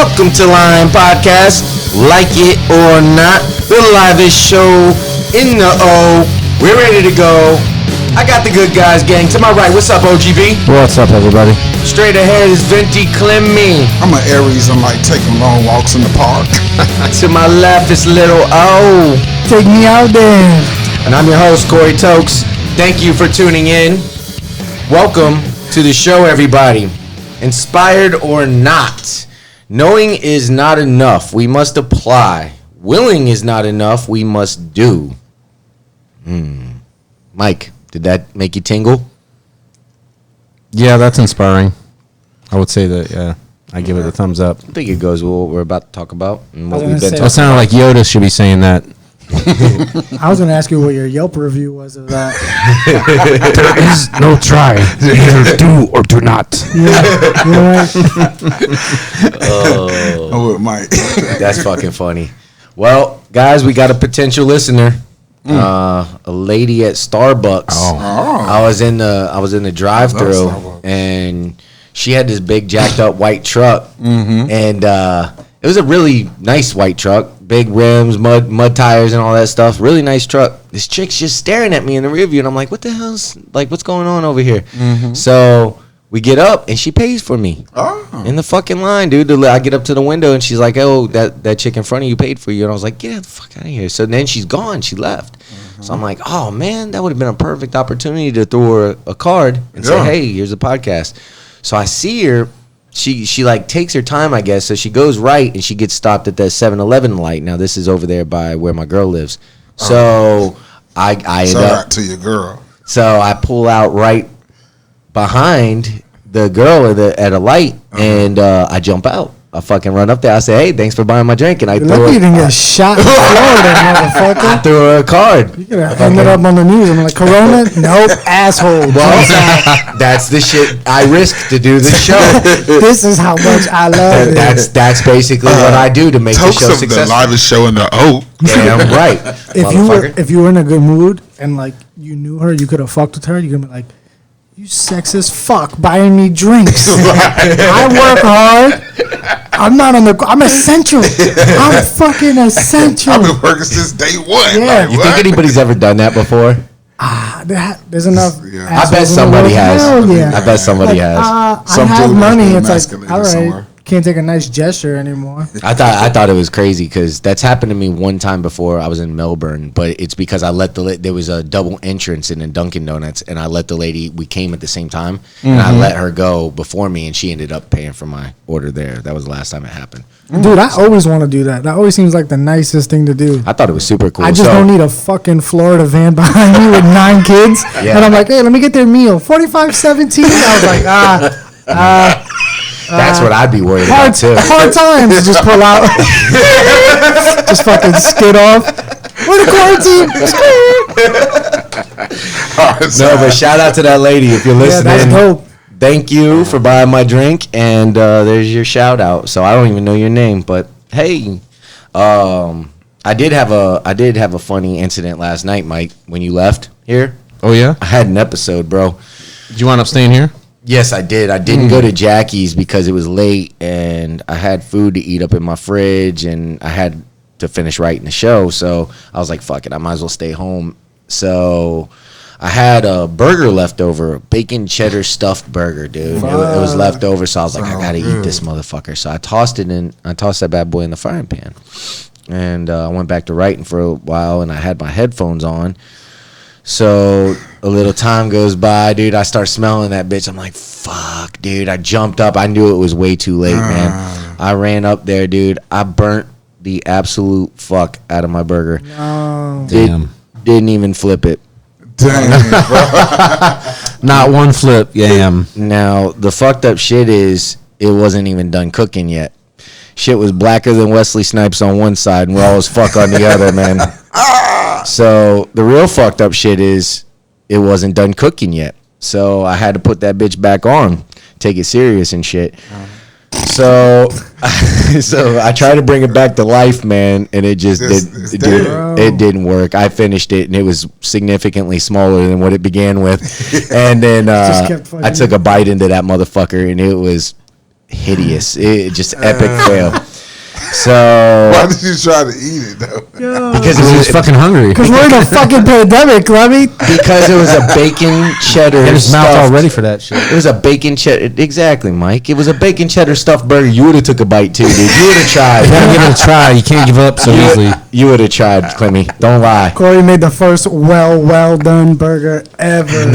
Welcome to Line Podcast. Like it or not, the livest show in the O. We're ready to go. I got the good guys gang. To my right, what's up, OGB? What's up, everybody? Straight ahead is Venti Clemmy. I'm an Aries and like taking long walks in the park. To my left is Little O. Take me out there. And I'm your host, Corey Tokes. Thank you for tuning in. Welcome to the show, everybody. Inspired or not, knowing is not enough. We must apply. Willing is not enough. We must do. Mike, did that make you tingle? Yeah, that's inspiring. I would say that, yeah. I give it a thumbs up. I think it goes with what we're about to talk about and what we've been It talking sounded like Yoda should be saying that. I was going to ask you what your Yelp review was of that. There is no try. Either do or do not. Oh, it might. That's fucking funny. Well, guys, we got a potential listener. A lady at Starbucks. I was in the drive-thru and she had this big jacked up white truck, and it was a really nice white truck, big rims, mud tires, and all that stuff. Really nice truck. This chick's just staring at me in the rear view, and I'm like, "What the hell's what's going on over here?" So we get up, and she pays for me in the fucking line, dude. I get up to the window, and she's like, "Oh, that chick in front of you paid for you," and I was like, "Get the fuck out of here!" So then she's gone. She left. So I'm like, "Oh man, that would have been a perfect opportunity to throw her a card and say, hey, here's a podcast." So I see her. She like takes her time, I guess. So she goes right and she gets stopped at the 7-Eleven light. Now this is over there by where my girl lives. So I end Shout up out to your girl. So I pull out right behind the girl at a light, and I jump out. I fucking run up there. I say, "Hey, thanks for buying my drink," and I throw Lucky you didn't get shot in Florida, motherfucker. I threw her a card. You could have ended up on the news. I'm like, Corona? Nope, asshole. Well, that's the shit I risk to do this show. This is how much I love it. That's basically what I do to make the Tokes show of the successful. livest show in the O. Damn right. If you were in a good mood and like you knew her, you could have fucked with her. You could be like, "You sexist fuck buying me drinks. I work hard. I'm essential. I'm fucking essential." I've been working since day one. Yeah. Like, You what? think anybody's ever done that before? There's enough. Yeah. I bet assholes in the somebody world. has. Hell yeah. I bet somebody has. I Some have dude money. must be It's like, emasculated all right, somewhere. can't take a nice gesture anymore. I thought it was crazy because that's happened to me one time before. I was in Melbourne, but it's because I let there was a double entrance in a Dunkin' Donuts, and I let the lady, we came at the same time, and I let her go before me, and she ended up paying for my order there. That was the last time it happened. Dude, I always want to do that. That always seems like the nicest thing to do. I thought it was super cool. I just don't need a fucking Florida van behind me with 9 kids. Yeah. And I'm like, hey, let me get their meal. 45.17. I was like, That's what I'd be worried about too. hard times. Just pull out. Just fucking skid off. We're the quarantine. No, but shout out to that lady if you're Yeah, listening. that's dope. Thank you for buying my drink, and there's your shout out. So I don't even know your name, but hey, I did have a funny incident last night, Mike. When you left here, Oh, yeah? I had an episode, bro. Did you wind up staying here? Yes, I did. I didn't go to Jackie's because it was late, and I had food to eat up in my fridge, and I had to finish writing the show. So I was like, fuck it, I might as well stay home. So I had a burger left over, a bacon cheddar stuffed burger, dude. It was left over, so I was like, I gotta eat this motherfucker. So I tossed that bad boy in the frying pan, and I went back to writing for a while, and I had my headphones on. So a little time goes by, dude. I start smelling that bitch. I'm like, fuck, dude. I jumped up. I knew it was way too late, man. I ran up there, dude. I burnt the absolute fuck out of my burger. No. Damn. Didn't even flip it. Damn, bro. Not one flip. Yeah. Now, the fucked up shit is it wasn't even done cooking yet. Shit was blacker than Wesley Snipes on one side and raw as fuck on the other, man. So the real fucked up shit is it wasn't done cooking yet. So I had to put that bitch back on, take it serious and shit. So I tried to bring it back to life, man, and it just it didn't work. I finished it, and it was significantly smaller than what it began with. And then I took a bite into that motherfucker, and it was hideous. It just epic fail. So Why did you try to eat it though? because He was fucking hungry. Because we're in a fucking pandemic, Levy. because it was a bacon cheddar. Had his mouth all stuffed- ready for that shit. It was a bacon cheddar. Exactly, Mike. It was a bacon cheddar stuffed burger. You would have took a bite too, dude. You would have tried. You gotta give it a try. You can't give up so easily. You would have tried, Clemmy. Don't lie. Corey made the first well done burger ever.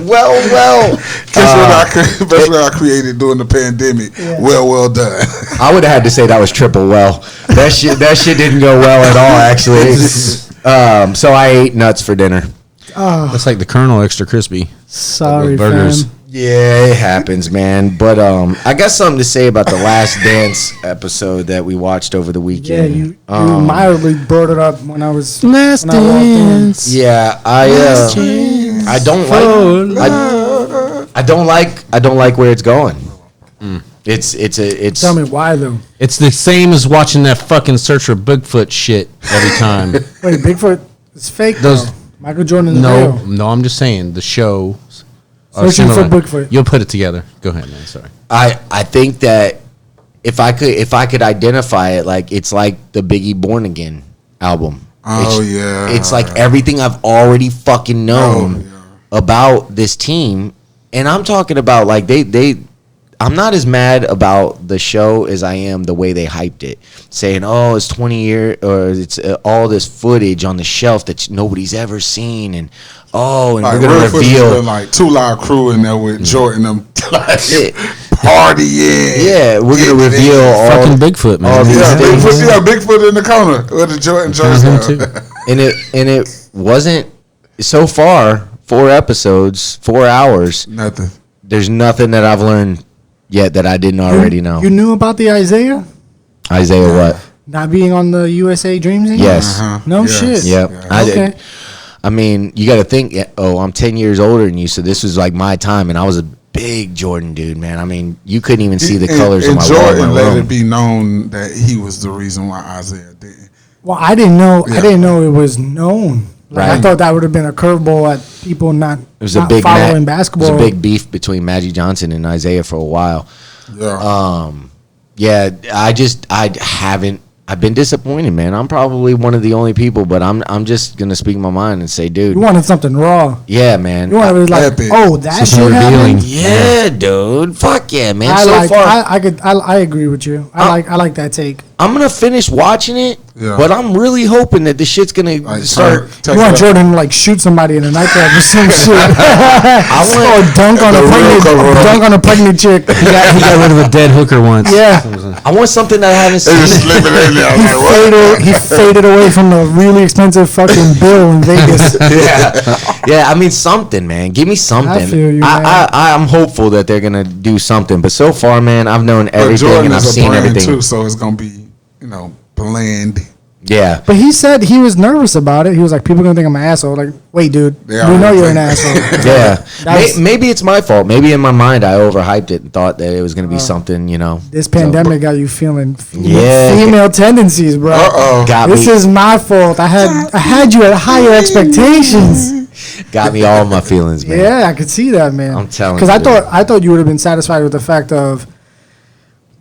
Well. That's what I created during the pandemic. Yeah. Well done. I would have had to say that was triple well. That shit didn't go well at all, actually. So I ate nuts for dinner. That's like the Colonel extra crispy. Sorry, Burgers. fam. Yeah, it happens, man. But I got something to say about the Last Dance episode that we watched over the Yeah, weekend. you mildly brought it up when I was Last when I walked in. dance. Yeah, I don't like where it's going. It's Tell me why though. It's the same as watching that fucking Search for Bigfoot shit every time. Wait, Bigfoot is fake. Those- Though. Michael Jordan is no, real. no, I'm just saying the show. Searching for Bigfoot. You'll put it together. Go ahead, man. Sorry. I think that if I could identify it, like it's like the Biggie Born Again album. Oh, It's- yeah. It's like everything I've already fucking known about this team, and I'm talking about like they. I'm not as mad about the show as I am the way they hyped it, saying, "Oh, it's 20 years or it's all this footage on the shelf that nobody's ever seen," and Like, we're gonna real footage reveal. been like 2 Live Crew in there with Jordan them like, Yeah. partying. Yeah, we're gonna getting it reveal in. all Fucking Bigfoot, man. all these Yeah, things. Bigfoot in the corner with the Jordan Found him jersey. too. and it wasn't so far 4 episodes, 4 hours. Nothing. There's nothing that I've learned yet that I didn't already know. You knew about the Isaiah Isaiah, what? not being on the USA Dream Team? Yes. No Yes. shit. Yep. Yeah. I did. Okay. I mean, you got to think. I'm 10 years older than you, so this was like my time, and I was a big Jordan dude, man. I mean, you couldn't even see the colors and on my wall. Jordan in my let room. it be known that he was the reason why Isaiah didn't. Well, I didn't know. Yeah. I didn't know it was known. Like, I Right. thought that would have been a curveball at people not, It was a not big following It basketball. was a big beef between Magic Johnson and Isaiah for a while. Yeah. Yeah, I've been disappointed, man. I'm probably one of the only people, but I'm just gonna speak my mind and say, dude, You wanted something raw. yeah, man. You wanted to be like, Epic. oh, that Something shit revealing. happened. Yeah, dude. Fuck yeah, man. I So like. far, I agree with you. I like that take. I'm gonna finish watching it, Yeah. but I'm really hoping that this shit's gonna Like, start. take You want it up. Jordan to like shoot somebody in a nightclub or some shit? I Or want, dunk on The a real pregnant, cover-up. dunk on a pregnant chick. He got rid of a dead hooker once. Yeah. I want something that I haven't They just seen. slipping in there. I was like, what? He faded away from the really expensive fucking bill in Vegas. Yeah, I mean something, man. Give me something. I feel you, man. I'm hopeful that they're gonna do something, but so far, man, I've known But everything Jordan and I've is a seen brand everything. too, so it's gonna be, bland. Yeah, But he said he was nervous about it. He was like, people gonna think I'm an asshole. Like, wait, dude, They we know already you're an think- asshole. yeah. That's- Maybe it's my fault. Maybe in my mind I overhyped it and thought that it was gonna be something, This pandemic got you feeling Yeah. female tendencies, bro. Uh-oh. Got This me, is my fault. I had you at higher expectations. got me all in my feelings, man. Yeah, I could see that, man. I'm telling Because you, I thought you would have been satisfied with the fact of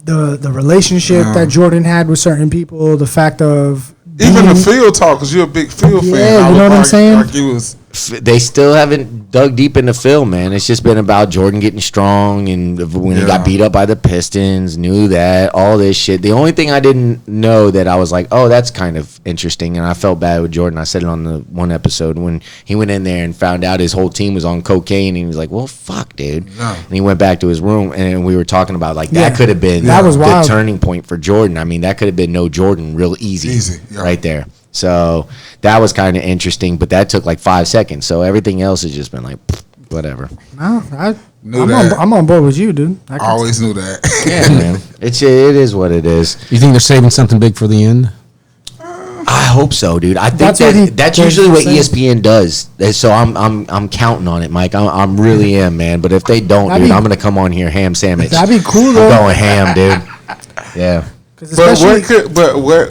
the relationship that Jordan had with certain people, the fact of Even the being- field talk, because you're a big field Yeah, fan. I you was know what I'm like- saying? Like you was, They still haven't dug deep into film, man. It's just been about Jordan getting strong and when he got Yeah. beat up by the Pistons, knew that, all this shit. The only thing I didn't know that I was like, oh, that's kind of interesting, and I felt bad with Jordan. I said it on the one episode when he went in there and found out his whole team was on cocaine, and he was like, well, fuck, dude. Yeah. And he went back to his room, and we were talking about, like, Yeah. that could have been That was the wild. turning point for Jordan. I mean, that could have been no Jordan real easy, Easy, yeah. right there. So that was kind of interesting, but that took like 5 seconds. So everything else has just been like, whatever. No, Knew I'm that. I'm on board with you, dude. I I can- always knew that. Yeah, man. It is what it is. You think they're saving something big for the end? I hope so, dude. I think That's what that's he- usually what saying. ESPN does. So I'm counting on it, Mike. I'm really am, man. But if they don't, That'd dude, be- I'm gonna come on here ham sandwich. That'd be cool I'm though. going ham, dude. Yeah. 'Cause But especially-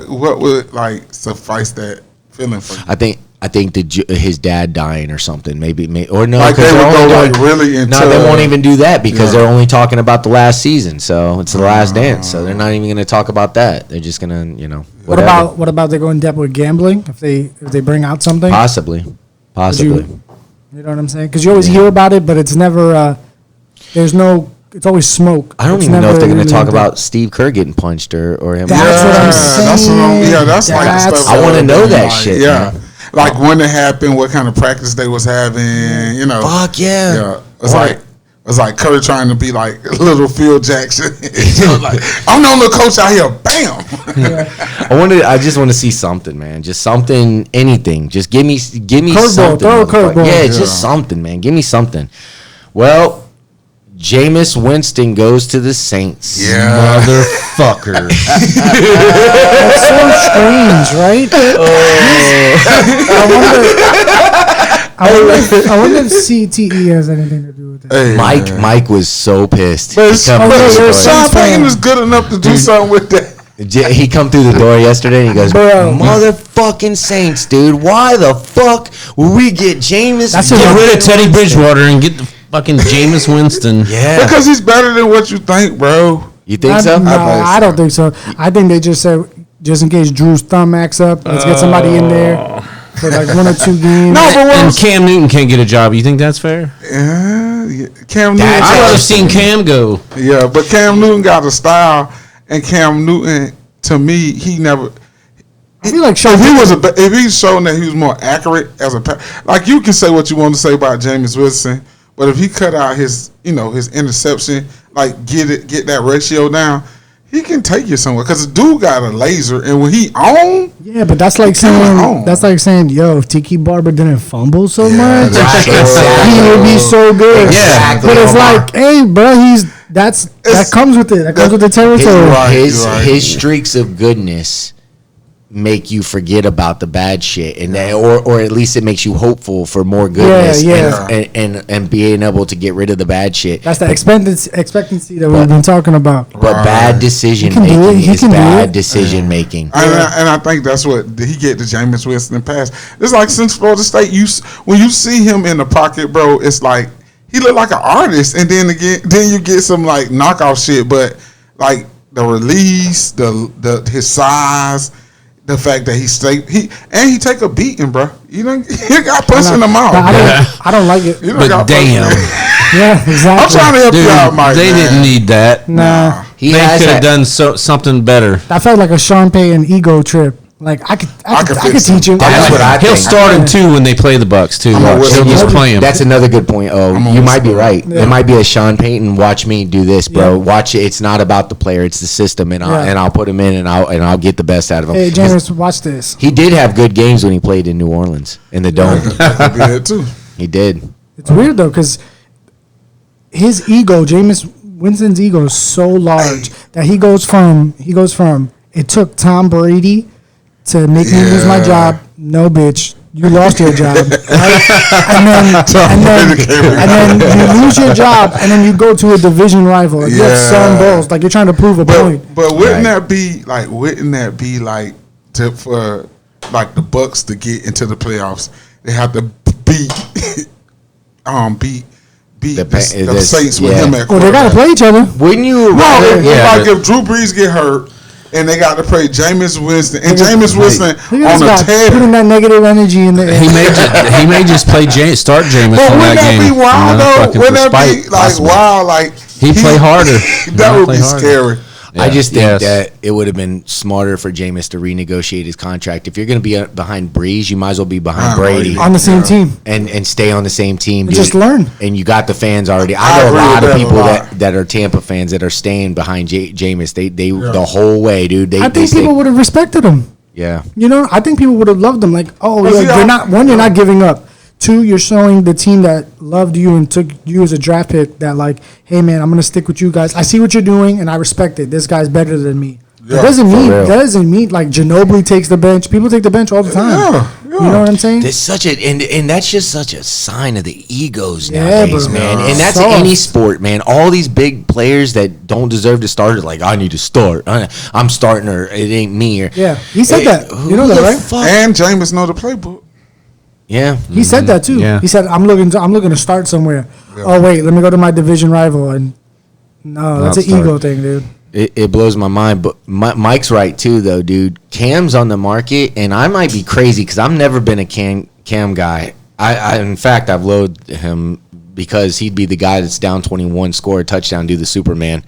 what would like suffice that feeling for you? I think I think his dad dying or something. Maybe or no, Like, because they would go, like, really into- No, they won't even do that because Yeah. they're only talking about the last season. So it's the last dance. So they're not even going to talk about that. They're just going to, What about they go in depth with gambling if they bring out something? possibly? You know what I'm saying? Because you always hear about it, but it's never. There's no. It's always smoke. I don't It's even know if never they're going to really talk in-depth. about Steve Kerr getting punched or him. That's what I'm saying. That's like the stuff. I wanna know that like, shit, Yeah, man. like when it happened, what kind of practice they was having. Fuck yeah. Yeah, it's like Curry trying to be like little Phil Jackson. Like, I'm the only coach out here. Bam. I just want to see something, man. Just something, anything. Just give me Curveball, something. throw a motherfucker. curveball. Yeah, Yeah. just something, man. Give me something. Well, Jameis Winston goes to the Saints. Yeah. Motherfucker. That's so strange, right? I wonder if CTE has anything to do with it. Hey, man. Mike was so pissed. But He come through the door. Sean Payton is good enough to do something with that. He come through the door yesterday and he goes, Bro. "Motherfucking Saints, dude! Why the fuck would we get Jameis? That's Get rid of Teddy Winston?" Bridgewater and get the fucking Jameis Winston. Yeah, Because he's better than what you think, bro. you think so? No, I don't think so. I think they just said, just in case Drew's thumb acts up, let's get somebody in there for like 1 or 2 games. No, but And what? Cam Newton can't get a job. You think that's fair? Yeah, Cam Newton. That's I'd rather interesting. seen Cam go. Yeah, but Cam Newton got a style, and Cam Newton, to me, he never. I feel like Sean If he's shown that he was more accurate as a like you can say what you want to say about Jameis Winston, but if he cut out his his interception, like get that ratio down, he can take you somewhere. Because the dude got a laser, and when he on, Yeah, but that's like saying, yo, if Tiki Barber didn't fumble so much, Exactly. he would be so good. Exactly, But it's Omar. like, hey, bro, that comes with it. That comes with the territory. His streaks of goodness make you forget about the bad shit, and that, or at least it makes you hopeful for more goodness. Yeah. And being able to get rid of the bad shit. That's the expectancy that we've been talking about. But bad decision He can do it. making He is can do bad it. decision making. and I think that's what he get the Jameis Winston pass. It's like since Florida State, when you see him in the pocket, bro, it's like he look like an artist, and then you get some like knockoff shit, but like the release, his size. The fact that he take a beating, bro. He got punched in the mouth. I don't like it. But damn. Yeah, exactly. I'm trying to help Dude, you out, Mike. they didn't need that. Nah, He They has could have that. done something better. that felt like a Sean Payton ego trip. Like I could fix him. teach him. That's what I He'll think. start him too when they play the Bucks too. gonna Watch. He'll whistle. just play him. That's another good point. Oh, gonna you might be whistle. right. Yeah. It might be a Sean Payton. Watch me do this, bro. Yeah. Watch it. It's not about the player. It's the system, and Yeah. I'll put him in, and I'll get the best out of him. Hey, James, watch this. He did have good games when he played in New Orleans in the dome. I did that too. He did. It's weird though, because his ego, Jameis Winston's ego, is so large that he goes from it took Tom Brady to make me lose my job. No, bitch, you lost your job, right? and then you lose your job, and then you go to a division rival. Like, you have some balls, like you're trying to prove a point. But wouldn't Right. that be like for like the Bucks to get into the playoffs? They have to beat the Saints with yeah. him at Well, they got to quarterback. play each other. Wouldn't you? No, rather- if Drew Brees get hurt and they got to play Jameis Winston and Jameis Winston Look at on this the guy putting tear. that negative energy in there. He may just play start Jameis But from wouldn't that that game. be wild You know, though? fucking Wouldn't for that be spite, like possibly. wild? Like He'd play harder. That would Play be harder. scary. I just think Yes. that it would have been smarter for Jameis to renegotiate his contract. If you're going to be behind Breeze, you might as well be behind Brady on the same team. and stay on the same team. And just learn. And you got the fans already. I I know a agree lot with of that a people lot. that are Tampa fans that are staying behind Jameis. They the whole way, dude. I think people would have respected him. Yeah. You know, I think people would have loved him. Like, oh, Well, yeah, see, you're not giving up. 2, you're showing the team that loved you and took you as a draft pick that, like, hey, man, I'm gonna stick with you guys. I see what you're doing, and I respect it. This guy's better than me. Yeah, That real. doesn't mean like Ginobili takes the bench. People take the bench all the time. Yeah. You know what I'm saying? There's such a and that's just such a sign of the egos Yeah, nowadays, bro. man. Yeah. And that's Soft. any sport, man. All these big players that don't deserve to start are like, I need to start. I'm starting, or it ain't me. Or Yeah, he said that. Who You know that, the right? fuck? And Jameis know the playbook. Yeah. He said that too. Yeah. He said, "I'm looking to start somewhere." Yeah. Oh wait, let me go to my division rival. And no, that's an start. ego thing, dude. It blows my mind, but Mike's right too, though, dude. Cam's on the market, and I might be crazy because I've never been a Cam guy. I in fact, I've loathed him because he'd be the guy that's down 21, score a touchdown, do the Superman.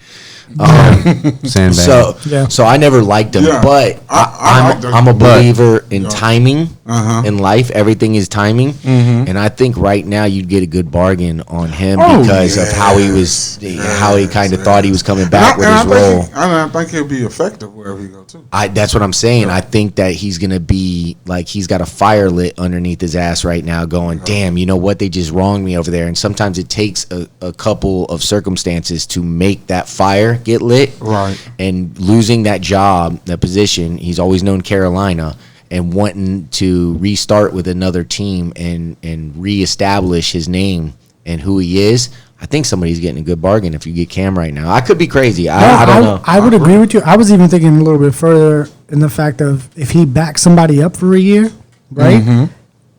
Sandbag. So I never liked him, Yeah. but I like that. I'm a believer in Yeah. timing Uh-huh. in life. Everything is timing, and I think right now you'd get a good bargain on him Oh, because of how he was, how he kind of thought he was coming back with his role. I think he'll be effective wherever he go too. That's what I'm saying. I think that he's gonna be like he's got a fire lit underneath his ass right now, going, "Damn, you know what? They just wronged me over there." And sometimes it takes a couple of circumstances to make that fire get lit. Right. And losing that job, that position, he's always known Carolina, and wanting to restart with another team and reestablish his name and who he is. I think somebody's getting a good bargain if you get Cam right now. I could be crazy. I don't know. I would agree with you. I was even thinking a little bit further in the fact of if he backs somebody up for a year, right? Mm-hmm.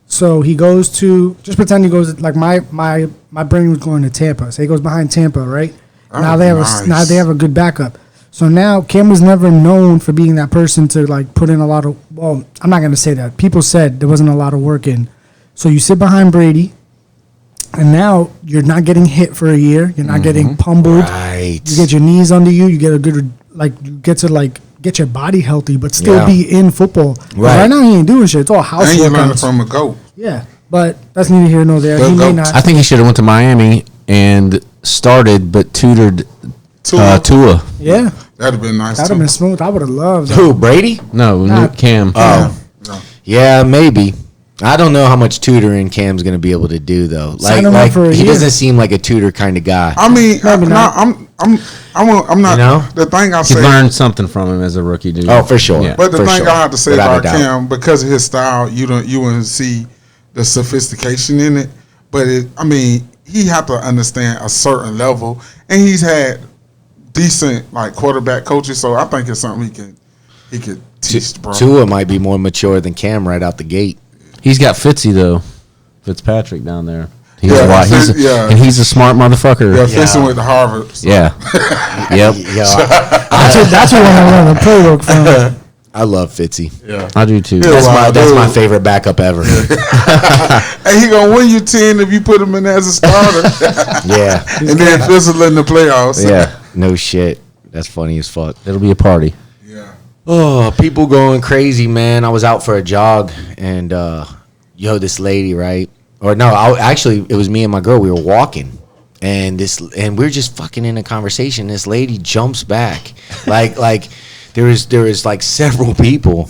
So he goes to just pretend he goes like my brain was going to Tampa. So he goes behind Tampa, right? Now they have nice. a good backup. So now Cam was never known for being that person to like put in a lot of. Well, I'm not gonna say that. People said there wasn't a lot of work in. So you sit behind Brady, and now you're not getting hit for a year. You're not getting pummeled. Right. You get your knees under you. You get a good you get to get your body healthy, but still Yeah. be in football. Right now he ain't doing shit. It's all house And you learn workouts. from a goat. Yeah, but that's neither here nor there. The He may GOAT. not. I think he should have went to Miami and started, but tutored Tua. Yeah, That'd have been nice that'd too. have been smooth. I would have loved that. Who, Brady? No, Nah. Cam. Oh. Yeah. Yeah, maybe. I don't know how much tutoring Cam's going to be able to do though. Sign him up for a he year. doesn't seem like a tutor kind of guy. I mean, Maybe no, not. I'm not. You know? The thing I He say, learned something from him as a rookie, dude. Oh, for sure. Yeah. but the for thing sure. I have to say Without a about doubt. Cam, because of his style, you wouldn't see the sophistication in it. But he have to understand a certain level, and he's had decent like quarterback coaches, so I think it's something he could teach, bro. Tua might be more mature than Cam right out the gate. He's got Fitzy though, Fitzpatrick down there. He's Yeah, wise. yeah. And he's a smart motherfucker. Yeah, Yeah. fixing with the Harvard. So. Yep. Yeah, That's what I learned the playbook from. I love Fitzy. Yeah. I do too. Yeah. That's my dude. favorite backup ever. And he gonna win you 10 if you put him in as a starter, Yeah, and then fizzle in the playoffs. yeah. No shit. That's funny as fuck. It'll be a party. Yeah. Oh, people going crazy, man. I was out for a jog, and this lady, right? Or no, actually, it was me and my girl. We were walking, and we were just fucking in a conversation. This lady jumps back, like there was like several people,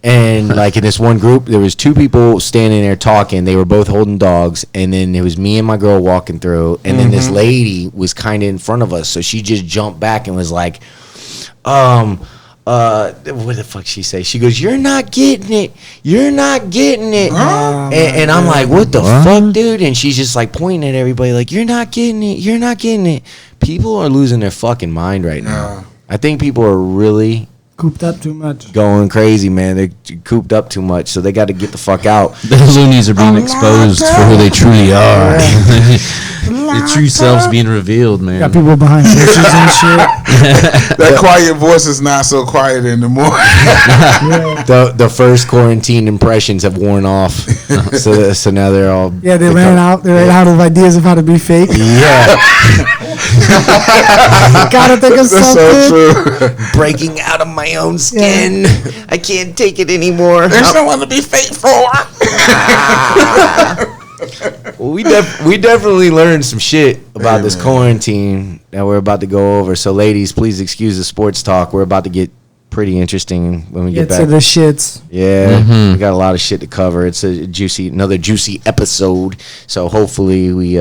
and like in this one group, there was two people standing there talking. They were both holding dogs, and then it was me and my girl walking through, and then this lady was kind of in front of us, so she just jumped back and was like, what the fuck she say? She goes, "You're not getting it. You're not getting it." And I'm like, "What the fuck, dude?" And she's just like pointing at everybody, like, "You're not getting it. You're not getting it." People are losing their fucking mind right Yeah. now. I think people are really Cooped up too much. going crazy, man. They're cooped up too much, so they got to get the fuck out. The loonies are being exposed for who they truly are. Their true selves being revealed, man. Got people behind bushes and shit. That quiet voice is not so quiet anymore. The first quarantine impressions have worn off, so now they're all Yeah, they ran out. They ran out of ideas of how to be fake. Yeah, Gotta think of That's something. so true. breaking out of my own skin. I can't take it anymore. There's no one to be faithful. Well, we definitely learned some shit about this quarantine that we're about to go over. So, ladies, please excuse the sports talk. We're about to get pretty interesting when we get Get to back. the shits. Yeah, we got a lot of shit to cover. It's another juicy episode. So hopefully we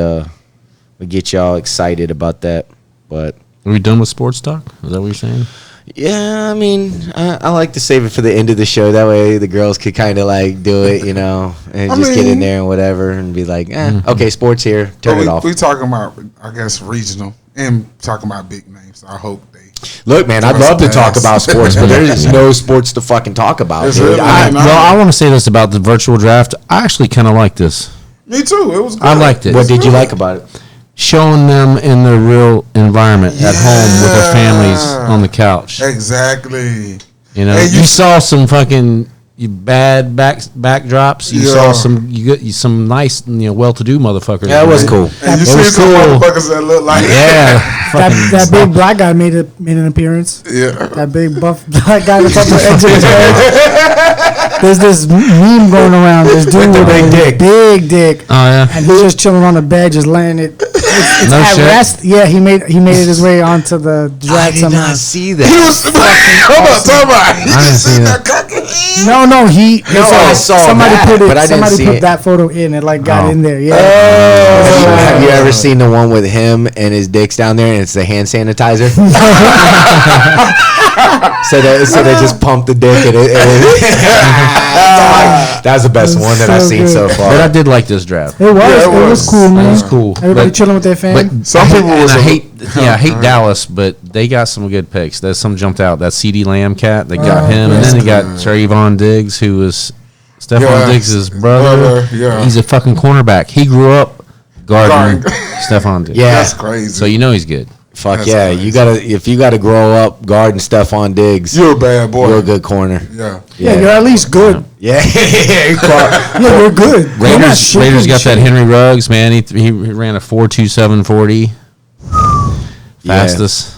get y'all excited about that. But Are we done with sports talk? Is that what you're saying? yeah, I mean, I like to save it for the end of the show. That way the girls could kind of like do it, and just get in there and whatever, and be like, okay, sports here, turn it off. We talking about, I guess, regional and talking about big names. I hope they. Look, man, I'd love to talk about sports, but there's no sports to fucking talk about. It's Dude. really not. I want to say this about the virtual draft. I actually kind of like this. Me too. It was good. I liked it. What did you like about it? Showing them in their real environment at home with their families on the couch. Exactly. You know, And you saw some fucking bad backdrops. You saw some nice, well-to-do motherfuckers. Yeah, it was cool. And you It see was some cool. motherfuckers that look like That big black guy made an appearance. Yeah. That big buff black guy with the edge of his head. There's this meme going around. This dude with a big dick. Oh yeah. And he's just chilling on the bed, just letting it. It's No at shit. rest. Yeah, he made it his way onto the I draft did somehow. not see He that. was talk about. He I didn't just see seen that. that cocky. No, I saw somebody that, put it. but I didn't Somebody see put it. that photo in. It like got Oh. in there. Yeah. Have you ever seen the one with him and his dick's down there and it's the hand sanitizer? so they just pump the dick and that was the best one that I've so seen good. so But far. I did like this draft. It was. Yeah, it was cool, man. It was cool. Everybody But- chilling with their fam. But Some people and was I a- hate Dallas, but they got some good picks. There's some jumped out. That CD Lamb cat, they got him, and then they got Trayvon Diggs, who was Stephon Yeah. Diggs' brother. Yeah. He's a fucking cornerback. He grew up guarding Guarding. Stephon Diggs. Yeah. That's crazy. So you know he's good. Fuck That's yeah, crazy. if you gotta grow up guarding Stephon Diggs, You're a bad boy. you're a good corner. Yeah. yeah, you're at least good. Yeah. Yeah, you're good. You're not shit Raiders and got shit. that Henry Ruggs, man. He ran a 4.27 40. Fastest.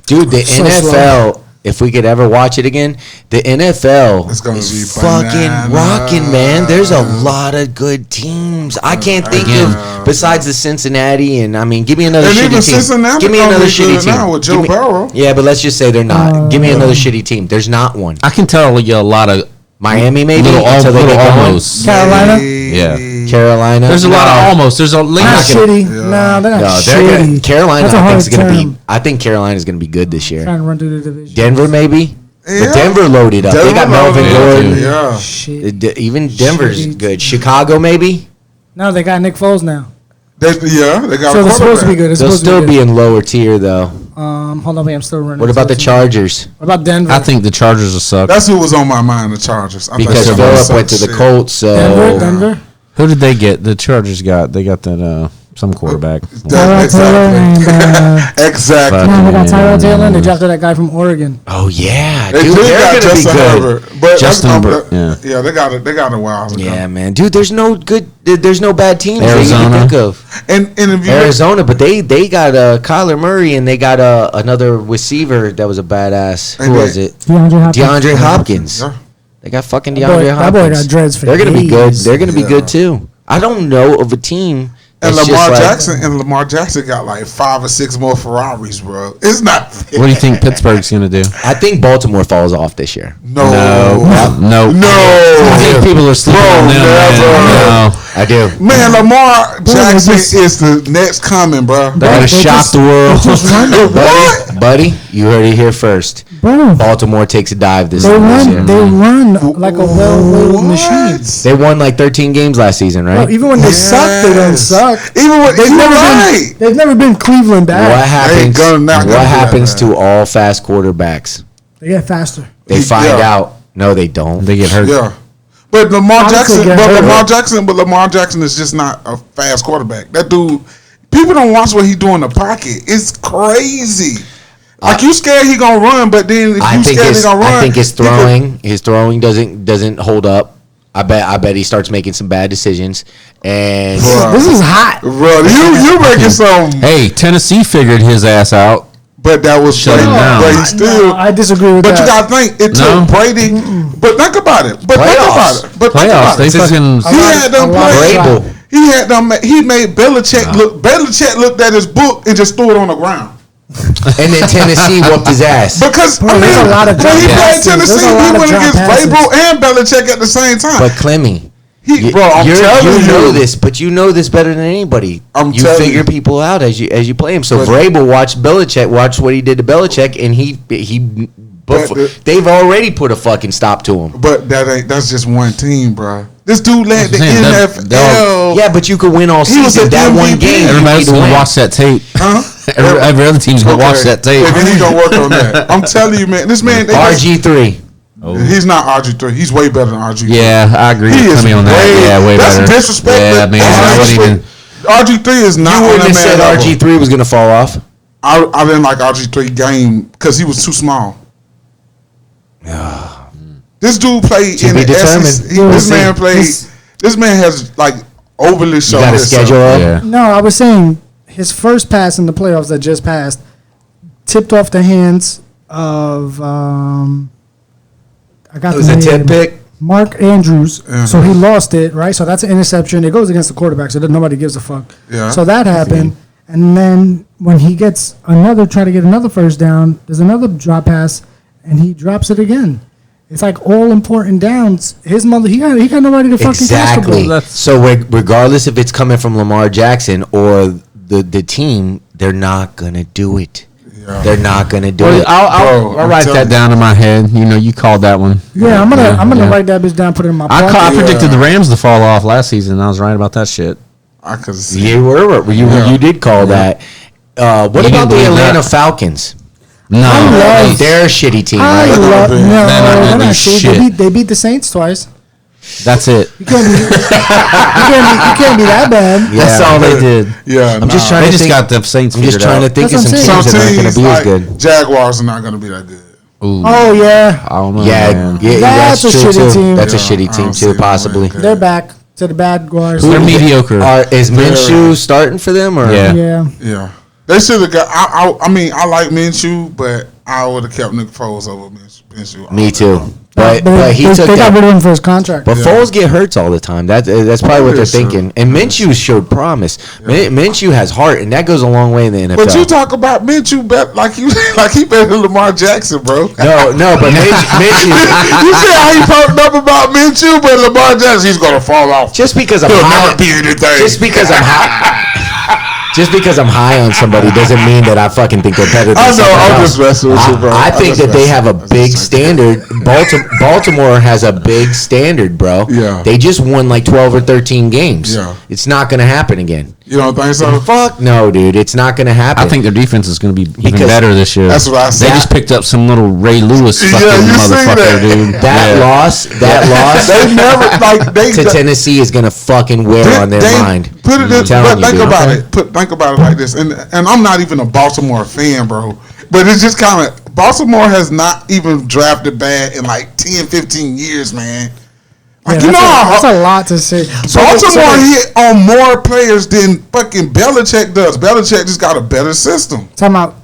Dude, the So NFL, if we could ever watch it again, the NFL It's gonna is be fucking bananas. rocking, man. There's a lot of good teams. I can't think of, besides the Cincinnati, and I mean, give me another And shitty even team. Cincinnati Give me gonna another be shitty good team. now with Give Joe me- Burrow. Yeah, but let's just say they're not. Give me another shitty team. There's not one. I can tell you a lot of Miami, maybe? little, until they little get going. almost. Carolina. Yeah. Carolina. There's a lot of almost. There's a Not late. shitty. Yeah. No, they're not No, they're shitty. good. Carolina, That's a I think, hard is going to term. be. I think Carolina's going to be good this year. Trying to run through the division. Denver, maybe. Yeah. But Denver loaded up. They got Denver Melvin loaded. Gordon. Yeah. Shit. Even Denver's Shitty. good. Chicago, maybe. No, they got Nick Foles now. They got So a they're supposed to be quarterback. good. It's They'll supposed to still be be good. in lower tier, though. Hold on, wait, I'm still running. What about the What Chargers? about Denver? I think the Chargers will suck. That's who was on my mind, the Chargers. I Because think they're Philip gonna went to suck the shit. Colts, so Denver. Who did they get? The Chargers got. They got that some quarterback. Tyrod Taylor and Exactly. Fuck. no, they got Tyrod Taylor and they Yeah. drafted that guy from Oregon. Oh yeah, They dude, did they're got gonna be Justin good. Herbert, but Justin that's- Herbert, yeah. They got a while. to Yeah, come. man, dude, there's no bad teams that you Arizona. can think of. And if you Arizona, but they got Kyler Murray and they got another receiver that was a badass. And Who they- was it? DeAndre DeAndre Hopkins. Hopkins. Yeah. They got fucking That DeAndre boy- Hopkins. that boy got dreads for They're gonna be good. days. They're gonna be Yeah. good too. I don't know of a team. And that's Lamar just like- Jackson got like 5 or 6 more Ferraris, bro. It's not fair. What do you think Pittsburgh's gonna do? I think Baltimore falls off this year. No. No. I think people are sleeping Bro, on them. never. Man. No. I do. Man, Lamar Jackson just- is the next coming, bro. They're gonna They shock just- the world. Buddy, you heard it here first. Bro, Baltimore takes a dive this they year. run like a well-oiled machine. They won like 13 games last season, Bro, right? even when they suck, they don't Yes. suck. Even when They've you're never right. been. They've never been Cleveland What bad. happens? gonna- not gonna What do that, happens man. to all fast quarterbacks? They get faster. They find Yeah. out. No, they don't. They get hurt. Yeah. But Lamar Honestly, Jackson, get hurt. Lamar Jackson is just not a fast quarterback. That dude, people don't watch what he do in the pocket. It's crazy. Like you scared he gonna run, but then if I you think scared he his gonna run, I think his he could- throwing doesn't hold up. I bet he starts making some bad decisions. And Bruh. This is hot. Bro, you making some, Hey, Tennessee figured his ass out. but that was Shut Brady. him down. But he still. No, I disagree with But that. you gotta think it took No. Brady. But think about it. But think Playoffs. about it. But think Playoffs. about They it. fucking. He had them a lot of play. Vrabel. He had them. He made Belichick look. Belichick looked at his book and just threw it on the ground. and then Tennessee whooped his ass. Because Bro, there's a lot of when he drop played passes. Tennessee, There's a lot he of went drop against passes. Vrabel and Belichick at the same time. But Clemmy, Bro, I'm telling you know you. this, but you know this better than anybody. I'm you telling figure you. people out as you play him. So But- Vrabel watched Belichick, watched what he did to Belichick, and he they've already put a fucking stop to him. But that's just one team, bro. This dude led the That's what I'm saying. NFL. Yeah, but you could win all He was season. an That one MVP. game, Everybody's you need to gonna win. watch that tape. Huh? Every other team's gonna watch that tape. And then he gonna work on that. I'm telling you, man. This man, RG3. he's not RG3. He's way better than RG3. Yeah, I agree He with is Tommy on that. Way that's better. disrespect. Yeah, man, I wouldn't even. RG3 is not. You on wouldn't have that said man level. RG3 was gonna fall off. I didn't like RG3 game because he was too small. This dude played To in be the determined. SEC. We'll This see. man played. This man has like overly You shown got a himself. schedule up. Yeah. No, I was saying his first pass in the playoffs that just passed tipped off the hands of I got It was the a name. tip pick. Mark Andrews. Uh-huh. So he lost it, right? So that's an interception. It goes against the quarterback, so that nobody gives a fuck. Yeah. So that happened. And then when he gets try to get another first down, there's another drop pass, and he drops it again. It's like all important downs. His mother, he got nobody to fucking catch the Exactly. ball. So regardless if it's coming from Lamar Jackson or the team, they're not gonna do it. Yeah. They're not gonna do Well, it. I'll I'm write telling that down in my head. You know, you called that one. Yeah, I'm gonna Yeah. write that bitch down, put it in my I pocket. predicted the Rams to fall off last season. And I was right about that shit. I could see. You were Yeah. you did call that. What You about didn't the believe Atlanta that? Falcons? No, love- They're a shitty team, I right? love bit. no, They're not they're gonna do not shit. shit. They beat the Saints twice. that's it. You can't be that bad. Yeah. That's all they did. Yeah, I'm just trying They to just think. got the Saints. I'm just figured trying to out. think of That's some what I'm teams Some that aren't going teams to be as like good. Jaguars are not going to be that good. Ooh, Oh yeah, I don't know. Yeah, man. yeah, That's that's a true shitty too. team. That's a Yeah, shitty I team don't see too, them possibly. winning. they're back to the bad guys. They're mediocre. Is Minshew starting for them or? Yeah. Yeah, Yeah, they should have got. I mean, I like Minshew, but I would have kept Nick Foles over Minshew. Me too. But he they took got that. rid of him for his contract. But Foles get hurts all the time. That's probably what they're Yes, sir. thinking. And Minshew showed promise. Minshew has heart, and that goes a long way in the NFL. But you talk about Minshew like he better than Lamar Jackson, bro. no, but Minshew. You see how he poked up about Minshew, but Lamar Jackson, he's gonna fall off. Just because I'm He'll high, never be anything. just because I'm high. Just because I'm high on somebody doesn't mean that I fucking think they're better than I know, someone I'm else. just messing with you, bro. I I'm think just that they messing. have a I'm big just standard. Baltimore has a big standard, bro. Yeah. They just won like 12 or 13 games. Yeah. It's not going to happen again. You don't think so? Fuck no, dude. It's not going to happen. I think their defense is going to be even Because- better this year. That's what I They said. just picked up some little Ray Lewis Yeah, fucking you see motherfucker, that. dude. that Yeah. loss They never like they to Tennessee is going to fucking wear on their mind. Put it I'm this, telling but you, think dude. about it. Think about it like this. And I'm not even a Baltimore fan, bro. But it's just kind of Baltimore has not even drafted bad in like 10, 15 years, man. Like Yeah, you know that's how a lot to say. Baltimore hit on more players than fucking Belichick does. Belichick just got a better system. Time out.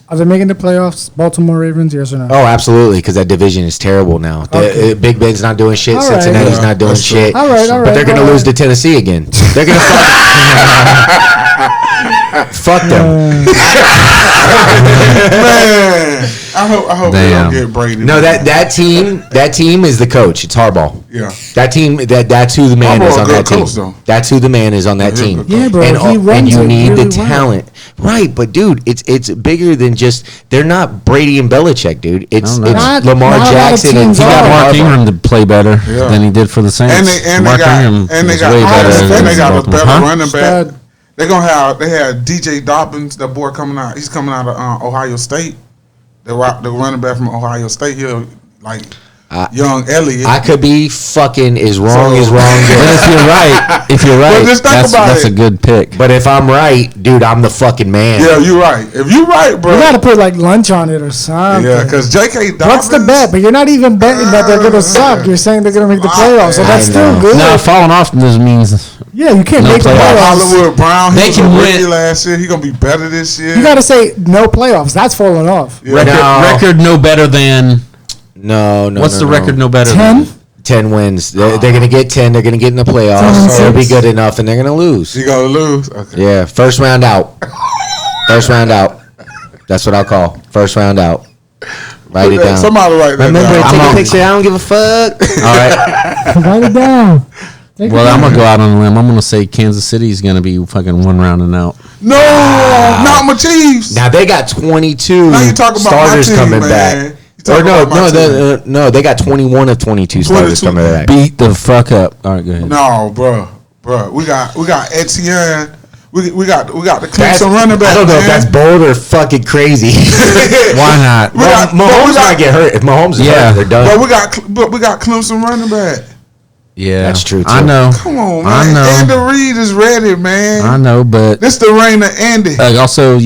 Are they making the playoffs? Baltimore Ravens, yes or no? Oh, absolutely, because that division is terrible now. Okay. Big Ben's not doing shit. All right. Cincinnati's Yeah, not doing that's true. shit. All right, But they're gonna all lose right. to Tennessee again. They're gonna fuck them. Man, I hope they don't Damn. get Brady. No, that team is the coach. It's Harbaugh. Yeah. That team, that's who the man Harbaugh is a on good that team. coach, though. That's who the man is on that He's a team. good Yeah, bro. And, he runs you it need really the well. talent, right? But dude, it's bigger than just. They're not Brady and Belichick, dude. It's No, no. Not- Lamar not a lot of Jackson and teams He got are. Mark Harbaugh. Ingram to play better Yeah. than he did for the Saints. And they Mark got Ingram and they is got way better and than they got a Baltimore. better Huh? running back. Stud. They had DJ Dobbins, that boy coming out. He's coming out of Ohio State. The running back from Ohio State. He'll like young Elliott. I could be fucking as wrong So- as wrong. But if you're right, just think about that's it. a good pick. But if I'm right, dude, I'm the fucking man. yeah, you're right. If you're right, bro. You got to put like lunch on it or something. Yeah, because J.K. Dobbins. What's the bet? But you're not even betting that they're gonna suck. You're saying they're gonna make the playoffs, so that's I still know. good. Now, falling off doesn't mean Yeah, you can't No make the playoffs. playoffs. Hollywood Brown. He They was can a win. rookie last year. He gonna be better this year. You got to say no playoffs. That's falling off. Yeah. record no better than. No. What's the no. record no better 10? than? 10 wins. They're going to get 10. They're going to get in the 10 playoffs. and They'll be 6. good enough, and they're going to lose. You gonna lose? Okay. Yeah, first round out. First round out. That's what I'll call. First round out. Write it down. Somebody write that Remember, down. take I'm a on- picture. I don't give a fuck. All right. Write it down. Take Well, it I'm down. gonna go out on a limb. I'm gonna say Kansas City is gonna be fucking one round and out. No, not my Chiefs. Now, they got 22 Now you talking about my starters team, coming man. back. You Or talking no, about my team. no, they got 21 of 22 starters 22. coming back. Beat the fuck up. All right, go ahead. No, bro. We got Etienne. We got the Clemson running back. I don't know if man. that's bold or fucking crazy. Why not? Mahomes might get hurt. If Mahomes is hurt, they're done. But we got Clemson running back. Yeah, That's true, too. I know. Come on, I man. know. Andy Reid is ready, man. I know, but This the reign of Andy. also,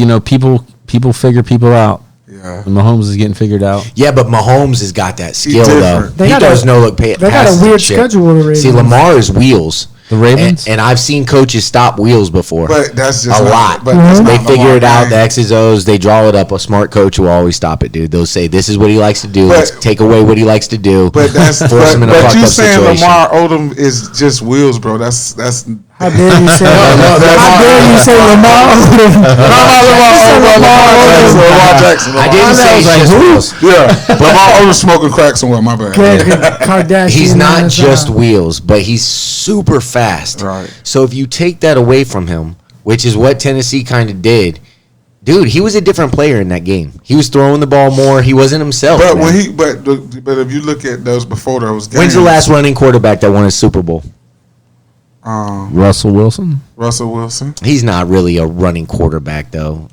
people figure people out. Yeah. And Mahomes is getting figured out. Yeah, but Mahomes has got that skill different. though. They He got does a- no look they got a weird schedule, the See, Ravens. Lamar is wheels. The Ravens? And I've seen coaches stop wheels before. But that's just a not- lot. but that's They not figure Lamar it out, game. the X's, O's, they draw it up. A smart coach will always stop it, dude. They'll say, this is what he likes to do. But- Let's take away what he likes to do. But that's force him in a but fucked you up saying situation. Lamar Odom is just wheels, bro. That's How dare you say no, that's How dare you say Lamar Odom? Lamar Jackson. I didn't say Odom. it's just wheels. Yeah, Lamar Odom smoking crack somewhere. My bad. Kardashian. He's not ass just out. wheels, but he's super fast. Right. So if you take that away from him, which is what Tennessee kind of did, dude, he was a different player in that game. He was throwing the ball more. He wasn't himself. But man. when but if you look at those before those games, When's the last running quarterback that won a Super Bowl? Russell Wilson? Russell Wilson. He's not really a running quarterback, though.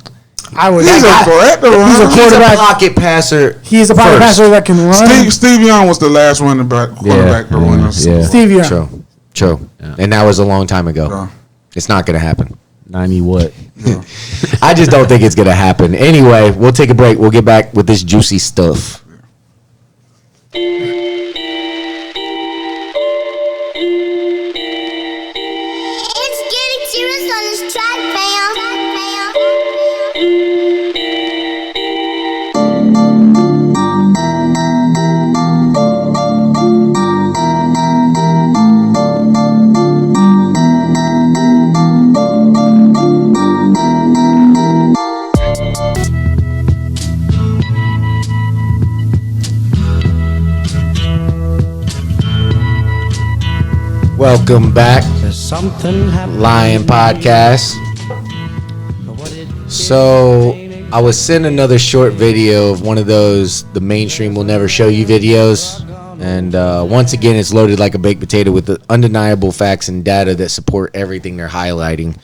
I would. He's a threat to run. He's a He's a quarterback. pocket passer. He's a pocket first. passer that can run. Steve Young was the last running back quarterback to win us. Yeah. Steve Young. True. And that was a long time ago. Yeah. It's not going to happen. 90 what? I just don't think it's going to happen. Anyway, we'll take a break. We'll get back with this juicy stuff. It's getting serious on this track, fam. Welcome back. Something happened. Lion Podcast. So I was sent another short video of one of those the mainstream will never show you videos, and once again it's loaded like a baked potato with the undeniable facts and data that support everything they're highlighting.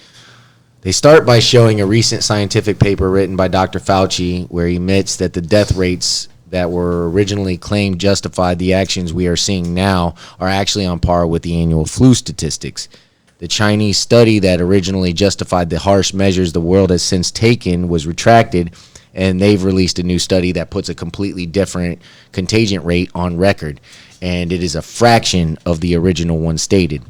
They start by showing a recent scientific paper written by Dr. Fauci where he admits that the death rates that were originally claimed justified the actions we are seeing now are actually on par with the annual flu statistics. The Chinese study that originally justified the harsh measures the world has since taken was retracted, and they've released a new study that puts a completely different contagion rate on record, and it is a fraction of the original one stated.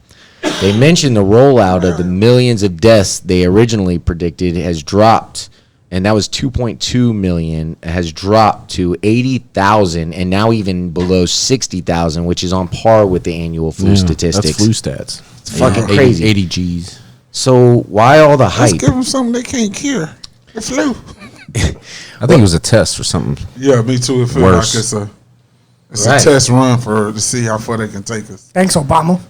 They mentioned the rollout of the millions of deaths they originally predicted has dropped, and that was 2.2 million, has dropped to 80,000, and now even below 60,000, which is on par with the annual flu statistics. That's flu stats. It's fucking 80 crazy. 80 G's. So why all the Let's hype? give them something they can't cure. The flu. I think it was a test or something. Yeah, me too. It feels Worse. like it's Right. a test run to see how far they can take us. Thanks, Obama.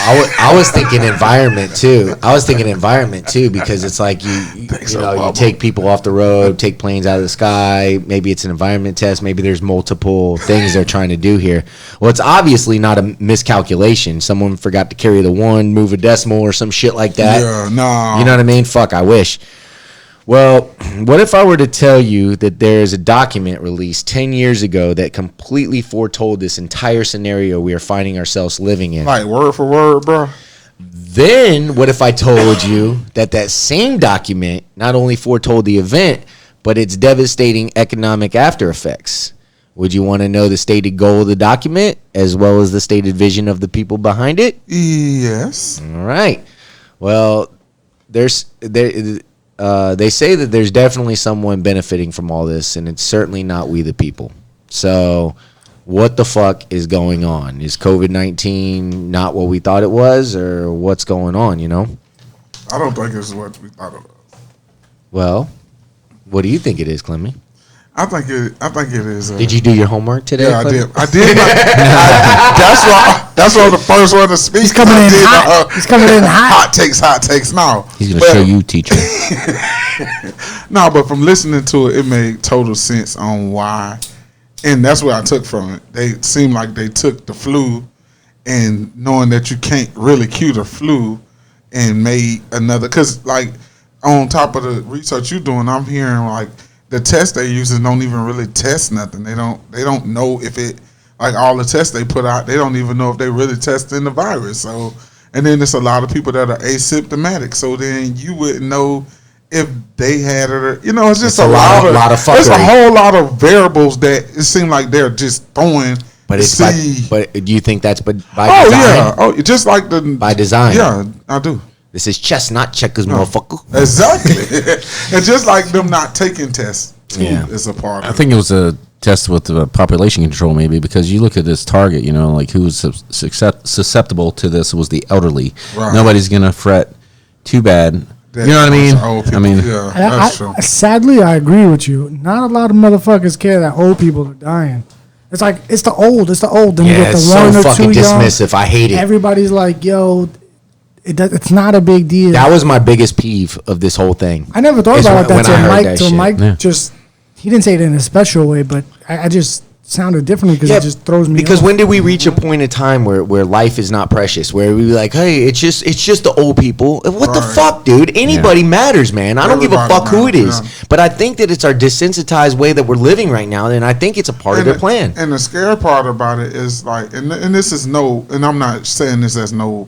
I was thinking environment too. Because it's like you take people off the road, take planes out of the sky. Maybe it's an environment test. Maybe there's multiple things they're trying to do here. Well, it's obviously not a miscalculation. Someone forgot to carry the one, move a decimal, or some shit like that. Yeah, nah. You know what I mean? Fuck, I wish. Well, what if I were to tell you that there's a document released 10 years ago that completely foretold this entire scenario we are finding ourselves living in? Like word for word, bro. Then what if I told you that that same document not only foretold the event, but its devastating economic after effects? Would you want to know the stated goal of the document as well as the stated vision of the people behind it? Yes. All right. Well, they say that there's definitely someone benefiting from all this, and it's certainly not we the people. So what the fuck is going on? Is COVID-19 not what we thought it was, or what's going on, you know? I don't think it's what we thought it was. Well, what do you think it is, Clemmy? I think it is. Did you do your homework today? Yeah, I Clemmy? did. That's why I'm the first one to speak. He's coming in hot. He's coming in hot. Hot takes now. He's going to show you, teacher. No, but from listening to it, it made total sense on why. And that's what I took from it. They seemed like they took the flu and knowing that you can't really cure the flu and made another. Because like on top of the research you're doing, I'm hearing like the tests they using don't even really test nothing. They don't know if it, like all the tests they put out, they don't even know if they really testing the virus. So, and then there's a lot of people that are asymptomatic. So then you wouldn't know if they had it or, it's just a lot of fuckery. There's a whole lot of variables that it seems like they're just throwing. But but do you think that's by design? Oh, just like by design. Yeah, I do. This is chess, not checkers, motherfucker. Exactly. And just like them not taking tests, Yeah. is a part of I think it was a test with the population control, maybe, because you look at this target, like who's susceptible to this was the elderly. Right. Nobody's gonna fret too bad. that. You know what I mean? Old people, I mean, yeah, that's true. Sadly, I agree with you. Not a lot of motherfuckers care that old people are dying. It's like it's the old. Then you Yeah, get the it's one so or fucking two young. dismissive. I hate it. Everybody's like, yo, it's not a big deal. That was my biggest peeve of this whole thing. I never thought Is about when that I till heard Mike. that Till shit. Mike Yeah. he didn't say it in a special way, but I just sounded differently because it just throws me. Because off. when did we reach a point in time where life is not precious? Where we be like, hey, it's just the old people. What the Right. fuck, dude? Anybody matters, man. I don't give a Everybody fuck who it is. matters, yeah. But I think that it's our desensitized way that we're living right now, and I think it's a part of their plan. And the scary part about it is like, and this is and I'm not saying this as no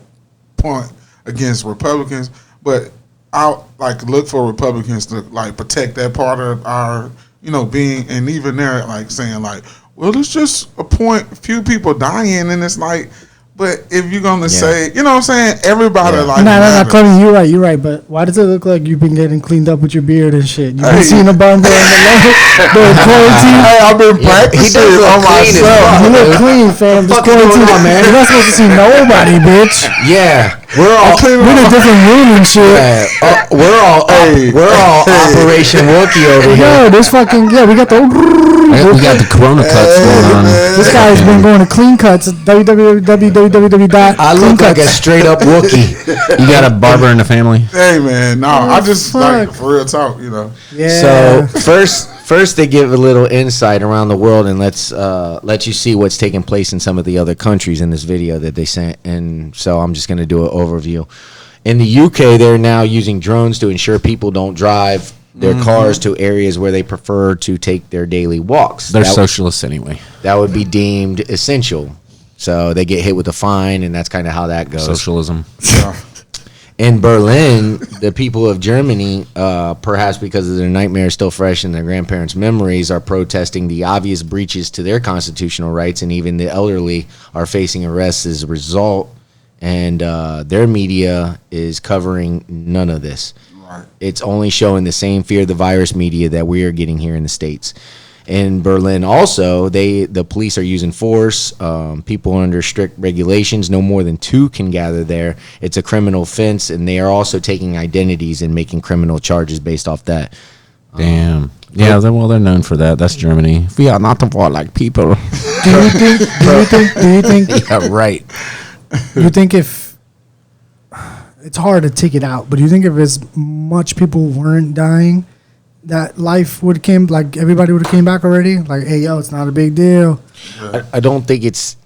point against Republicans, but I'll like look for Republicans to like protect that part of our, being, and even they're like saying like, well, it's just few people dying, and it's like, but if you're gonna say, you know what I'm saying, everybody Yeah. like No, matters. Cody, you're right. But why does it look like you've been getting cleaned up with your beard and shit? You've been Hey. seeing a bum going the quarantine. Hey, I've been practicing he does look on clean as myself. fuck. You look clean, fam. Just Fuck is going quarantine, on, man? You're not supposed to see nobody, bitch. Yeah, we're all We're in a different room and shit. we're all Operation Wookie over here. Yo, this fucking we got the. we got the Corona cuts going on. This guy's been going to clean cuts. www. I look like a straight up Wookie. You got a barber in the family? Hey man, no, I just like fuck. for real talk, Yeah. So first they give a little insight around the world and let you see what's taking place in some of the other countries in this video that they sent. And so I'm just going to do an overview. In the UK, they're now using drones to ensure people don't drive their cars to areas where they prefer to take their daily walks. They're That- socialists anyway. That would be deemed essential. So they get hit with a fine, and that's kind of how that goes. Socialism. In Berlin, the people of Germany, perhaps because of their nightmares still fresh in their grandparents' memories, are protesting the obvious breaches to their constitutional rights, and even the elderly are facing arrests as a result. And their media is covering none of this. Right. It's only showing the same fear of the virus media that we are getting here in the States. In Berlin, also, the police are using force. People are under strict regulations. No more than 2 can gather there. It's a criminal offense, and they are also taking identities and making criminal charges based off that. Damn. Yeah, they're known for that. That's Germany. We are not the war like people. Do you think Yeah, right. you think if it's hard to take it out, but do you think if as much people weren't dying, that life would came like everybody would have came back already? Like, hey, yo, it's not a big deal. I don't think it's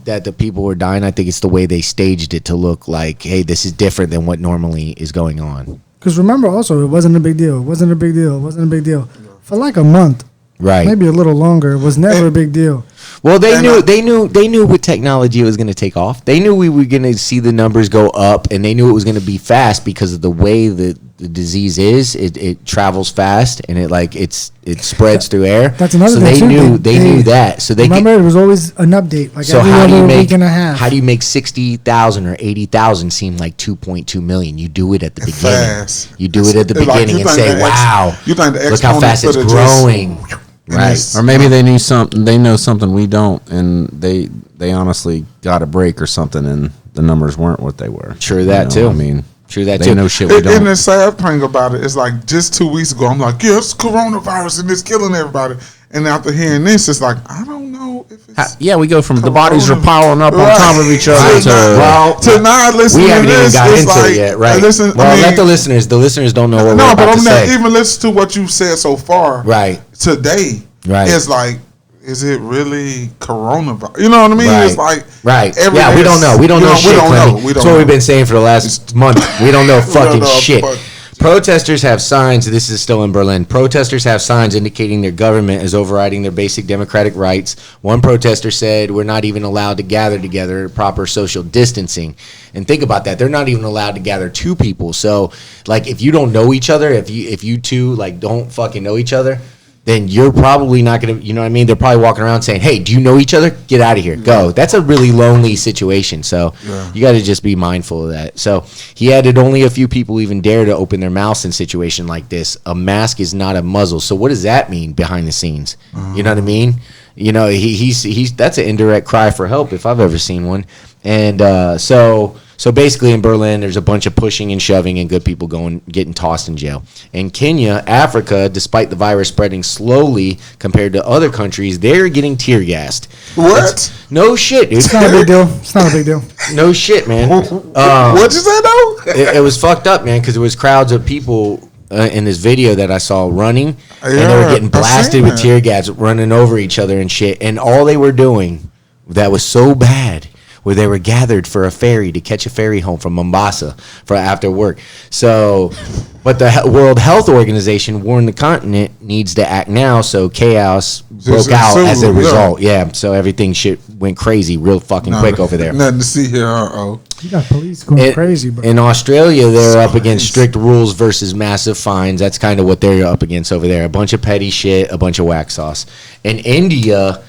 that the people were dying. I think it's the way they staged it to look like, hey, this is different than what normally is going on. Because remember, also, it wasn't a big deal. It wasn't a big deal. It wasn't a big deal for like a month, Right. maybe a little longer. It was never a big deal. Well, they And knew what technology was going to take off. They knew we were going to see the numbers go up, and they knew it was going to be fast because of the way that the disease is. It travels fast, and it spreads through air. That's another so thing, they too. knew They- knew that. So they Remember, it was always an update, like so every how do you other make week and a half. how do you make 60,000 or 80,000 seem like 2.2 million? You do it at the beginning. Fast. You do it at the It's like beginning you and think say, the "Wow, you think the look how fast it's exponent could've just- growing." Right. it's- Or maybe they knew something. They know something we don't, and they honestly got a break or something, and the numbers weren't what they were. True that, too. I mean, True that they too. know shit we And don't. the sad thing about it is like just 2 weeks ago, I'm like, yeah, it's coronavirus and it's killing everybody. And after hearing this, it's like, I don't know if it's Yeah, we go from the bodies are piling up on top of each other Right. to Well, to not listen we to haven't even this. got It's into like, it yet, right? Listen, Well, I mean, let the listeners don't know what we're no, about but to I'm not say. even listen to what you said so far. Right. Today, Right. it's like is it really coronavirus? You know what I mean? Right. It's like Right. every Yeah, we don't know. We don't know shit, Clemmy. We That's don't what we've know. been saying for the last month. We don't know fucking know shit. fuck- Protesters have signs. This is still in Berlin. Protesters have signs indicating their government is overriding their basic democratic rights. One protester said, "We're not even allowed to gather together, proper social distancing." And think about that. They're not even allowed to gather two people. So, like, if you don't know each other, if you two like don't fucking know each other, then you're probably not gonna. You know what I mean? They're probably walking around saying, "Hey, do you know each other? Get out of here. Go." That's a really lonely situation. So you got to just be mindful of that. So he added, only a few people even dare to open their mouths in a situation like this. A mask is not a muzzle. So what does that mean behind the scenes? You know what I mean? You know, he's that's an indirect cry for help if I've ever seen one. And so basically in Berlin, there's a bunch of pushing and shoving and good people getting tossed in jail. In Kenya, Africa, despite the virus spreading slowly compared to other countries, they're getting tear gassed. What? No shit, dude. It's not a big deal. It's not a big deal. No shit, man. What'd you say though? It was fucked up, man, because there was crowds of people in this video that I saw running, and they were getting I've blasted seen with that. tear gas, running over each other and shit. And all they were doing that was so bad, where they were gathered for a ferry to catch a ferry home from Mombasa for after work. So, but the World Health Organization warned the continent needs to act now. So chaos broke out as a result. Yeah. So everything shit went crazy real fucking quick over there. Nothing to see here. Uh-oh. You got police going crazy, bro. In Australia, they're up against strict rules versus massive fines. That's kind of what they're up against over there. A bunch of petty shit, a bunch of whack sauce. In India,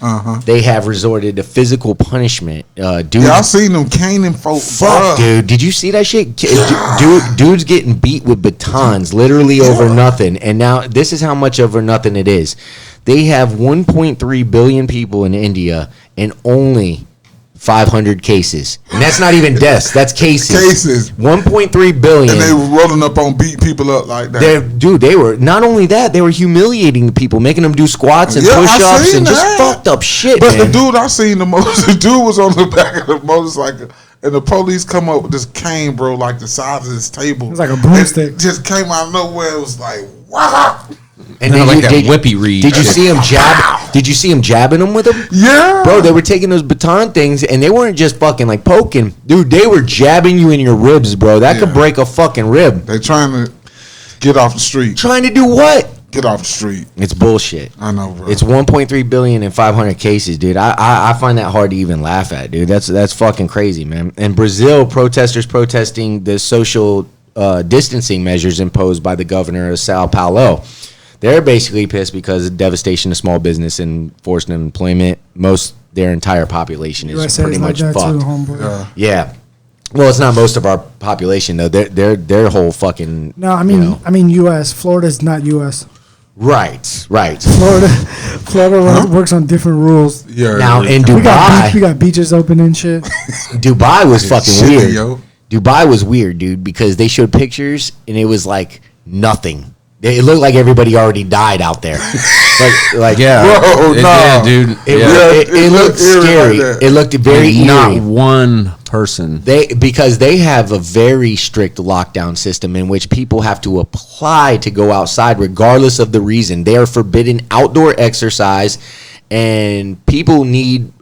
they have resorted to physical punishment. Dude, Yeah, I seen them caning folks. fuck, dude. Did you see that shit? Dude's getting beat with batons, literally over nothing. And now this is how much over nothing it is. They have 1.3 billion people in India and only 500 cases. And that's not even deaths. That's cases. Cases. 1.3 billion. And they were rolling up on beating people up like that. They were not only that, they were humiliating the people, making them do squats and Yeah, I push-ups seen and just that. fucked up shit, But man. the dude I seen the most, the dude was on the back of the motorcycle, and the police come up with this cane, bro, like the size of this table. It's like a broomstick. It just came out of nowhere. It was like, wow. And Kinda like that did, whippy read Did you shit. see him jab? Did you see him jabbing them with them? Yeah. Bro, they were taking those baton things, and they weren't just fucking like poking. Dude, they were jabbing you in your ribs, bro. That could Yeah. break a fucking rib. They trying to get off the street. Trying to do what? Get off the street. It's bullshit. I know, bro. It's 1.3 billion and 500 cases, dude. I find that hard to even laugh at, dude. That's fucking crazy, man. In Brazil, protesters protesting the social distancing measures imposed by the governor of Sao Paulo. They're basically pissed because of devastation to small business and forced unemployment. Their entire population is USA pretty is like much that too, fucked. homeboy. Yeah. Well, it's not most of our population though. Their whole fucking No, I mean U.S. Florida's not U.S. right. Florida works on different rules. Yeah. Now in We Dubai, got beaches open and shit. Dubai was fucking Shit, weird. yo. Dubai was weird, dude, because they showed pictures and it was like nothing. It looked like everybody already died out there. like Yeah, Bro, it nah. did, dude. It, Yeah. it looked eerie like scary. that. It looked very Not eerie. one person. Because they have a very strict lockdown system in which people have to apply to go outside regardless of the reason. They are forbidden outdoor exercise, and people need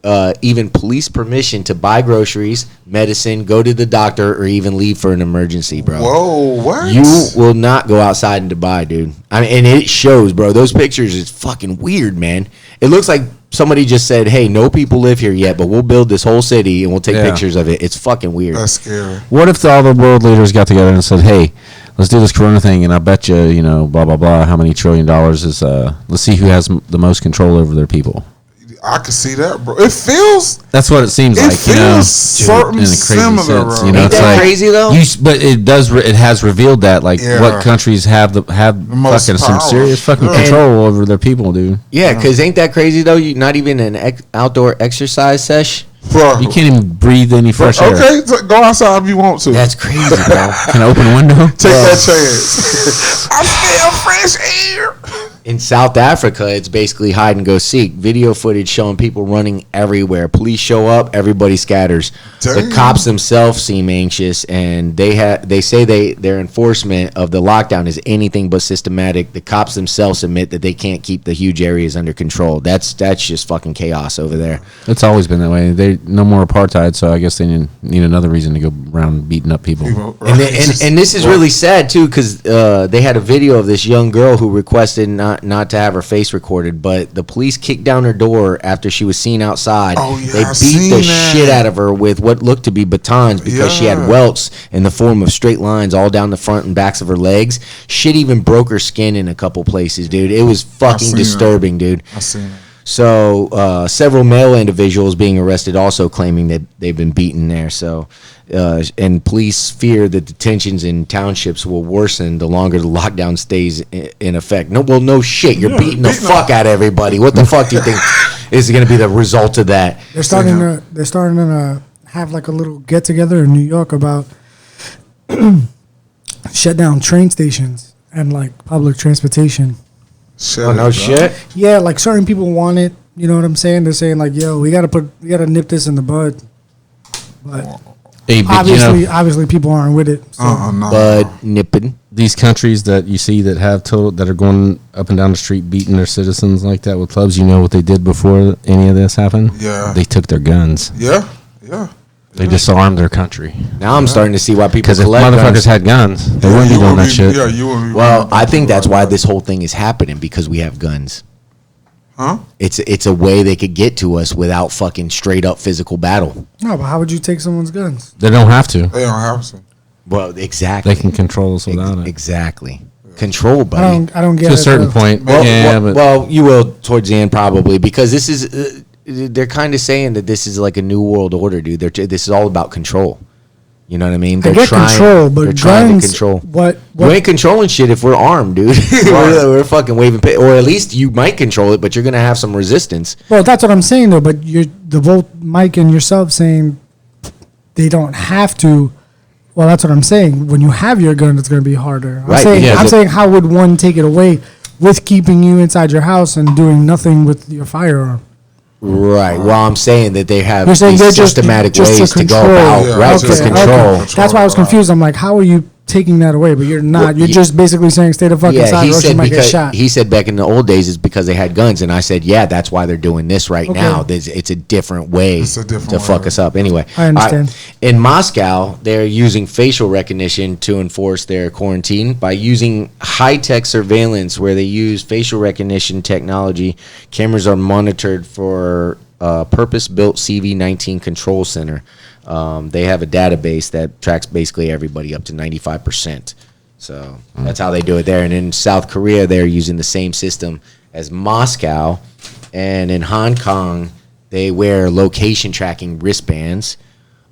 even police permission to buy groceries, medicine, go to the doctor, or even leave for an emergency, bro. Whoa, what? You will not go outside in Dubai, dude. I mean, and it shows, bro. Those pictures is fucking weird, man. It looks like somebody just said, "Hey, no people live here yet, but we'll build this whole city and we'll take Yeah. pictures of it." It's fucking weird. That's scary. What if all the world leaders got together and said, "Hey, let's do this Corona thing, and I bet you, blah blah blah, how many $1 trillion is? Let's see who has the most control over their people." I can see that, bro. It feels. That's what it seems It like, feels in certain a crazy similar, sense. bro. You know, Ain't it's that like crazy, though? But it does. It has revealed that, like, Yeah. what countries have most fucking some power. serious fucking Yeah. control over their people, dude. Yeah, because ain't that crazy though? You not even an outdoor exercise sesh. Bro. You can't even breathe any fresh air. Okay, go outside if you want to. That's crazy, bro. Can I open a window? Take that chance. I smell fresh air. In South Africa, it's basically hide and go seek. Video footage showing people running everywhere. Police show up, everybody scatters. Damn. The cops themselves seem anxious, and they say their enforcement of the lockdown is anything but systematic. The cops themselves admit that they can't keep the huge areas under control. That's just fucking chaos over there. It's always been that way. They no more apartheid, so I guess they need another reason to go around beating up people. And this is really sad too, because they had a video of this young girl who requested not to have her face recorded, but the police kicked down her door after she was seen outside. Oh, yeah, they I beat seen the that. shit out of her with what looked to be batons because she had Yeah. welts in the form of straight lines all down the front and backs of her legs. Shit even broke her skin in a couple places, dude. It was fucking seen disturbing, dude. I seen it. So several male individuals being arrested also claiming that they've been beaten there. So and police fear that the tensions in townships will worsen the longer the lockdown stays in effect. No shit. You're beating the fuck out of everybody. What the fuck do you think is going to be the result of that? They're starting to have like a little get together in New York about shut down train stations and like public transportation. Oh no shit. Yeah, like certain people want it. You know what I'm saying? They're saying like, "Yo, we gotta nip this in the bud." But Hey, but you know, obviously, people aren't with it. So. No. Bud nipping. these countries that you see that have that are going up and down the street beating their citizens like that with clubs, you know what they did before any of this happened? Yeah. They took their guns. Yeah. They disarmed their country. Now I'm starting to see why people Because if collect motherfuckers guns. had guns, they wouldn't be doing that shit. Yeah, you wouldn't be. Well, I think that's why this whole thing is happening, because we have guns. Huh? It's a way they could get to us without fucking straight up physical battle. No, but how would you take someone's guns? They don't have to. They don't have to. Well, exactly. They can control us without it. Exactly. Control, buddy. I don't get To it. a certain though. point. Well, but well, you will towards the end probably, because this is they're kind of saying that this is like a new world order, dude. This is all about control. You know what I mean? I get control, but they're trying guns. to control. What? You ain't controlling shit if we're armed, dude. we're fucking waving, or at least you might control it, but you're gonna have some resistance. Well, that's what I'm saying though. But you're both Mike and yourself saying they don't have to. Well, that's what I'm saying. When you have your gun, it's going to be harder. I'm Right, saying, yeah, I'm the- saying, how would one take it away with keeping you inside your house and doing nothing with your firearm? Right. Well, I'm saying that they have You're saying these they're just systematic to ways to go control. about Yeah, right okay, for okay. control. That's why I was confused. I'm like, how are you taking that away? But you're not. Well, you're he- just basically saying stay the fuck inside, or else you might get shot. he said back in the old days it's because they had guns, and I said, yeah, that's why they're doing this right Okay. now. It's a different way It's a different to way. fuck us up. Anyway, I understand. In Moscow, they're using facial recognition to enforce their quarantine by using high-tech surveillance, where they use facial recognition technology. Cameras are monitored for purpose-built CV-19 control center. They have a database that tracks basically everybody up to 95%. So that's how they do it there. And in South Korea, they're using the same system as Moscow. And in Hong Kong, they wear location tracking wristbands.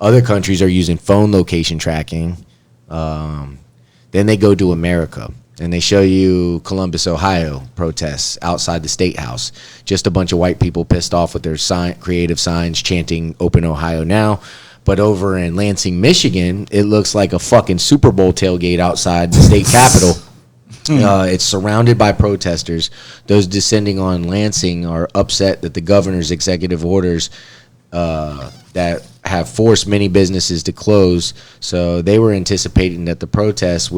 Other countries are using phone location tracking. Then they go to America. And they show you Columbus, Ohio protests outside the State House. Just a bunch of white people pissed off with their creative signs chanting "Open Ohio Now." But over in Lansing, Michigan, it looks like a fucking Super Bowl tailgate outside the state capitol. It's surrounded by protesters. Those descending on Lansing are upset that the governor's executive orders that have forced many businesses to close. So they were anticipating that the protesters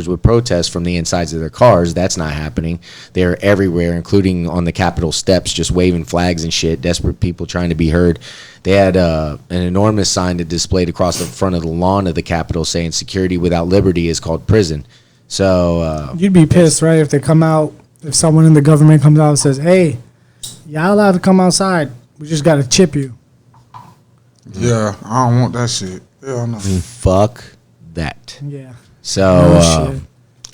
would protest from the insides of their cars. That's not happening. They're everywhere, including on the Capitol steps, just waving flags and shit. Desperate people trying to be heard. They had an enormous sign that displayed across the front of the lawn of the Capitol saying "Security without liberty is called prison." So You'd be pissed, right? If they come out, if someone in the government comes out and says, "Hey, y'all allowed to come outside. We just got to chip you." Yeah, I don't want that shit. Hell no. fuck that. Yeah. So No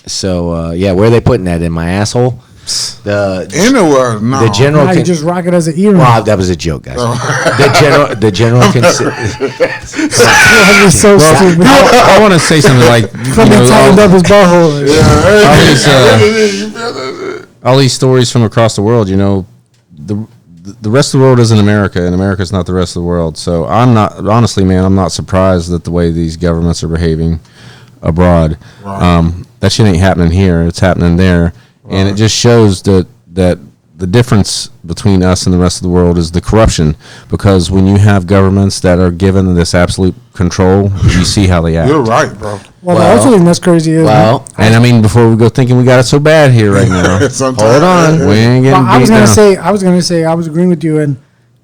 shit. yeah, where are they putting that, in my asshole? Anywhere, no. The general. Now you just rock it as an earring. Wow, that was a joke, guys. The general. That was so stupid. I want to say something like, Fucking tightened up his butthole. all these stories from across the world, the rest of the world isn't America, and America's not the rest of the world. So I'm not surprised that the way these governments are behaving abroad. That shit ain't happening here. It's happening there. and it just shows that the difference between us and the rest of the world is the corruption. Because when you have governments that are given this absolute control, you see how they act. You're right, bro. Well, the other thing that's crazy is And I mean, before we go thinking we got it so bad here right now, Hold on, we ain't getting I was beat gonna down. say, I was agreeing with you, and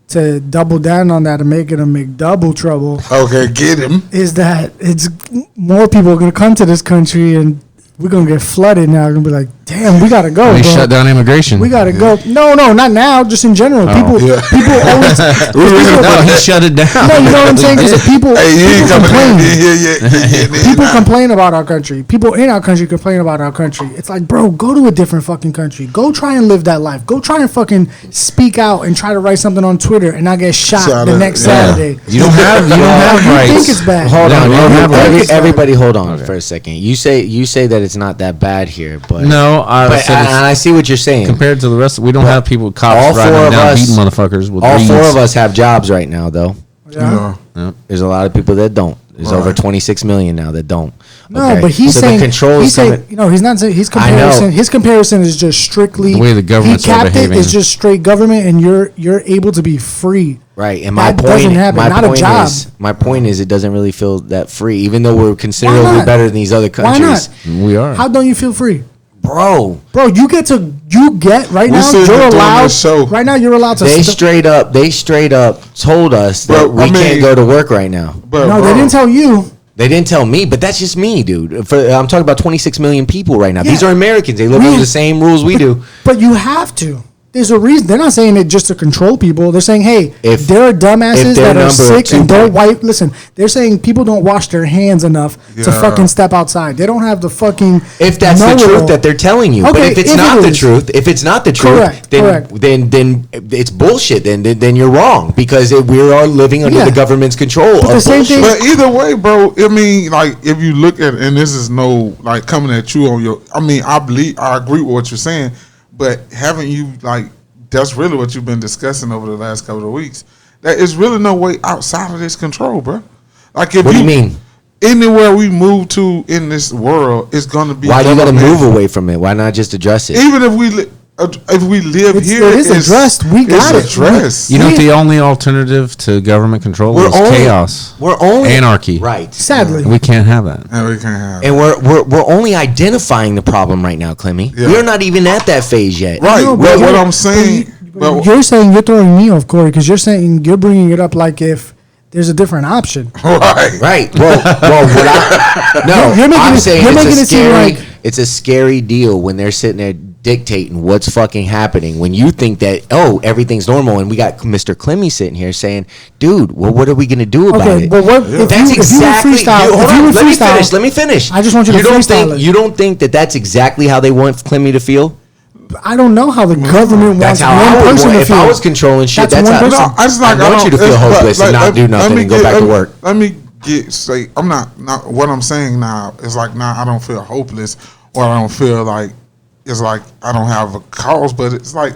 to double down on that and make it a McDouble trouble Okay, get him. is that it's more people are gonna come to this country and we're gonna get flooded now. We're gonna be like, damn, we gotta go. They bro. shut down immigration. We gotta go. No, not now. Just in general, people Yeah. always. No, he shut it down. No, you know what I'm saying? Because people, Hey, you ain't people coming in complain. here. People complain about our country. People in our country complain about our country. It's like, bro, go to a different fucking country. Go try and live that life. Go try and fucking speak out and try to write something on Twitter and not get shot Shout the out, next yeah. Saturday. You don't have You rights. think it's bad? Hold No, on, we don't have rights. everybody, hold on for a second. You say that it's not that bad here, but No, I but, said and it's I see what you're saying. compared to the rest. We don't have people, all cops four riding of down us- beating motherfuckers with All reeds. four of us have jobs right now, though. Yeah. There's a lot of people that don't. There's over 26 million now that don't. No, Okay? but he's so saying the control he's is coming. saying, he's not saying his I know. comparison. His comparison is just strictly The way the governments he are capped behaving. it is just straight government, and you're able to be free. Right, and my That point, doesn't happen. my Not a point job. is, my point is, it doesn't really feel that free, even though we're considerably not? better than these other Why countries. not? We are. How don't you feel free? Bro, You get right now. sitting You're here doing allowed. this show. Right now, you're allowed to. they straight up told us that Bro, we I mean- can't go to work right now. But, no, bro, they didn't tell you. They didn't tell me, but that's just me, dude. I'm talking about 26 million people right now. Yeah. These are Americans. They live under the same rules we do. But you have to. There's a reason. They're not saying it just to control people. They're saying, hey, If- there are dumbasses if their that are number sick two and don't point- wipe. Listen, they're saying people don't wash their hands enough to Yeah. fucking step outside. They don't have the fucking. If that's the know-it-all. truth that they're telling you, but Okay, if it's if not it the is. truth, if it's not the truth, Correct, then correct. then it's bullshit. Then you're wrong because we are living under Yeah. the government's control. But of the same bullshit. thing- But either way, bro, I mean, like, if you look at, and this is no, like, coming at you on your, I mean, I agree with what you're saying, but haven't you, like, that's really what you've been discussing over the last couple of weeks. There is really no way outside of this control, bro. Like, if What do you mean? Anywhere we move to in this world, it's going to be. Why do you got to government. move away from it? Why not just address it? Even if we live It's- here, it is addressed. We got it. it's addressed. You know, We- the only alternative to government control We're is only- chaos, We're only anarchy. right? Sadly, We can't have that. And we can't have. And we're only identifying the problem right now, Clemmy. Yeah. We're not even at that phase yet. Right. No, But what you're- I'm saying, but you're saying you're throwing me off, Corey, because you're bringing it up like if there's a different option. right. Right. Well, what I, no, You're making I'm it- saying you're it's making a it seem scary. like- It's a scary deal when they're sitting there dictating what's fucking happening. When you think that everything's normal, and we got Mr. Clemmy sitting here saying, "Dude, well, what are we gonna do about Okay, it?" but what if That's you exactly. would freestyle? hold If you on, would let me freestyle, finish. Let me finish. I just want you to don't freestyle think it. you don't think that that's exactly how they want Clemmy to feel? I don't know how the government That's wants how I one would person want. to If feel. I was controlling shit, That's that's one how. person. No, I just like I want you to feel it's- hopeless and like, not do nothing me and go back to work. Let me say I'm not what I'm saying now is like now I don't feel hopeless or I don't feel like it's like I don't have a cause, but it's like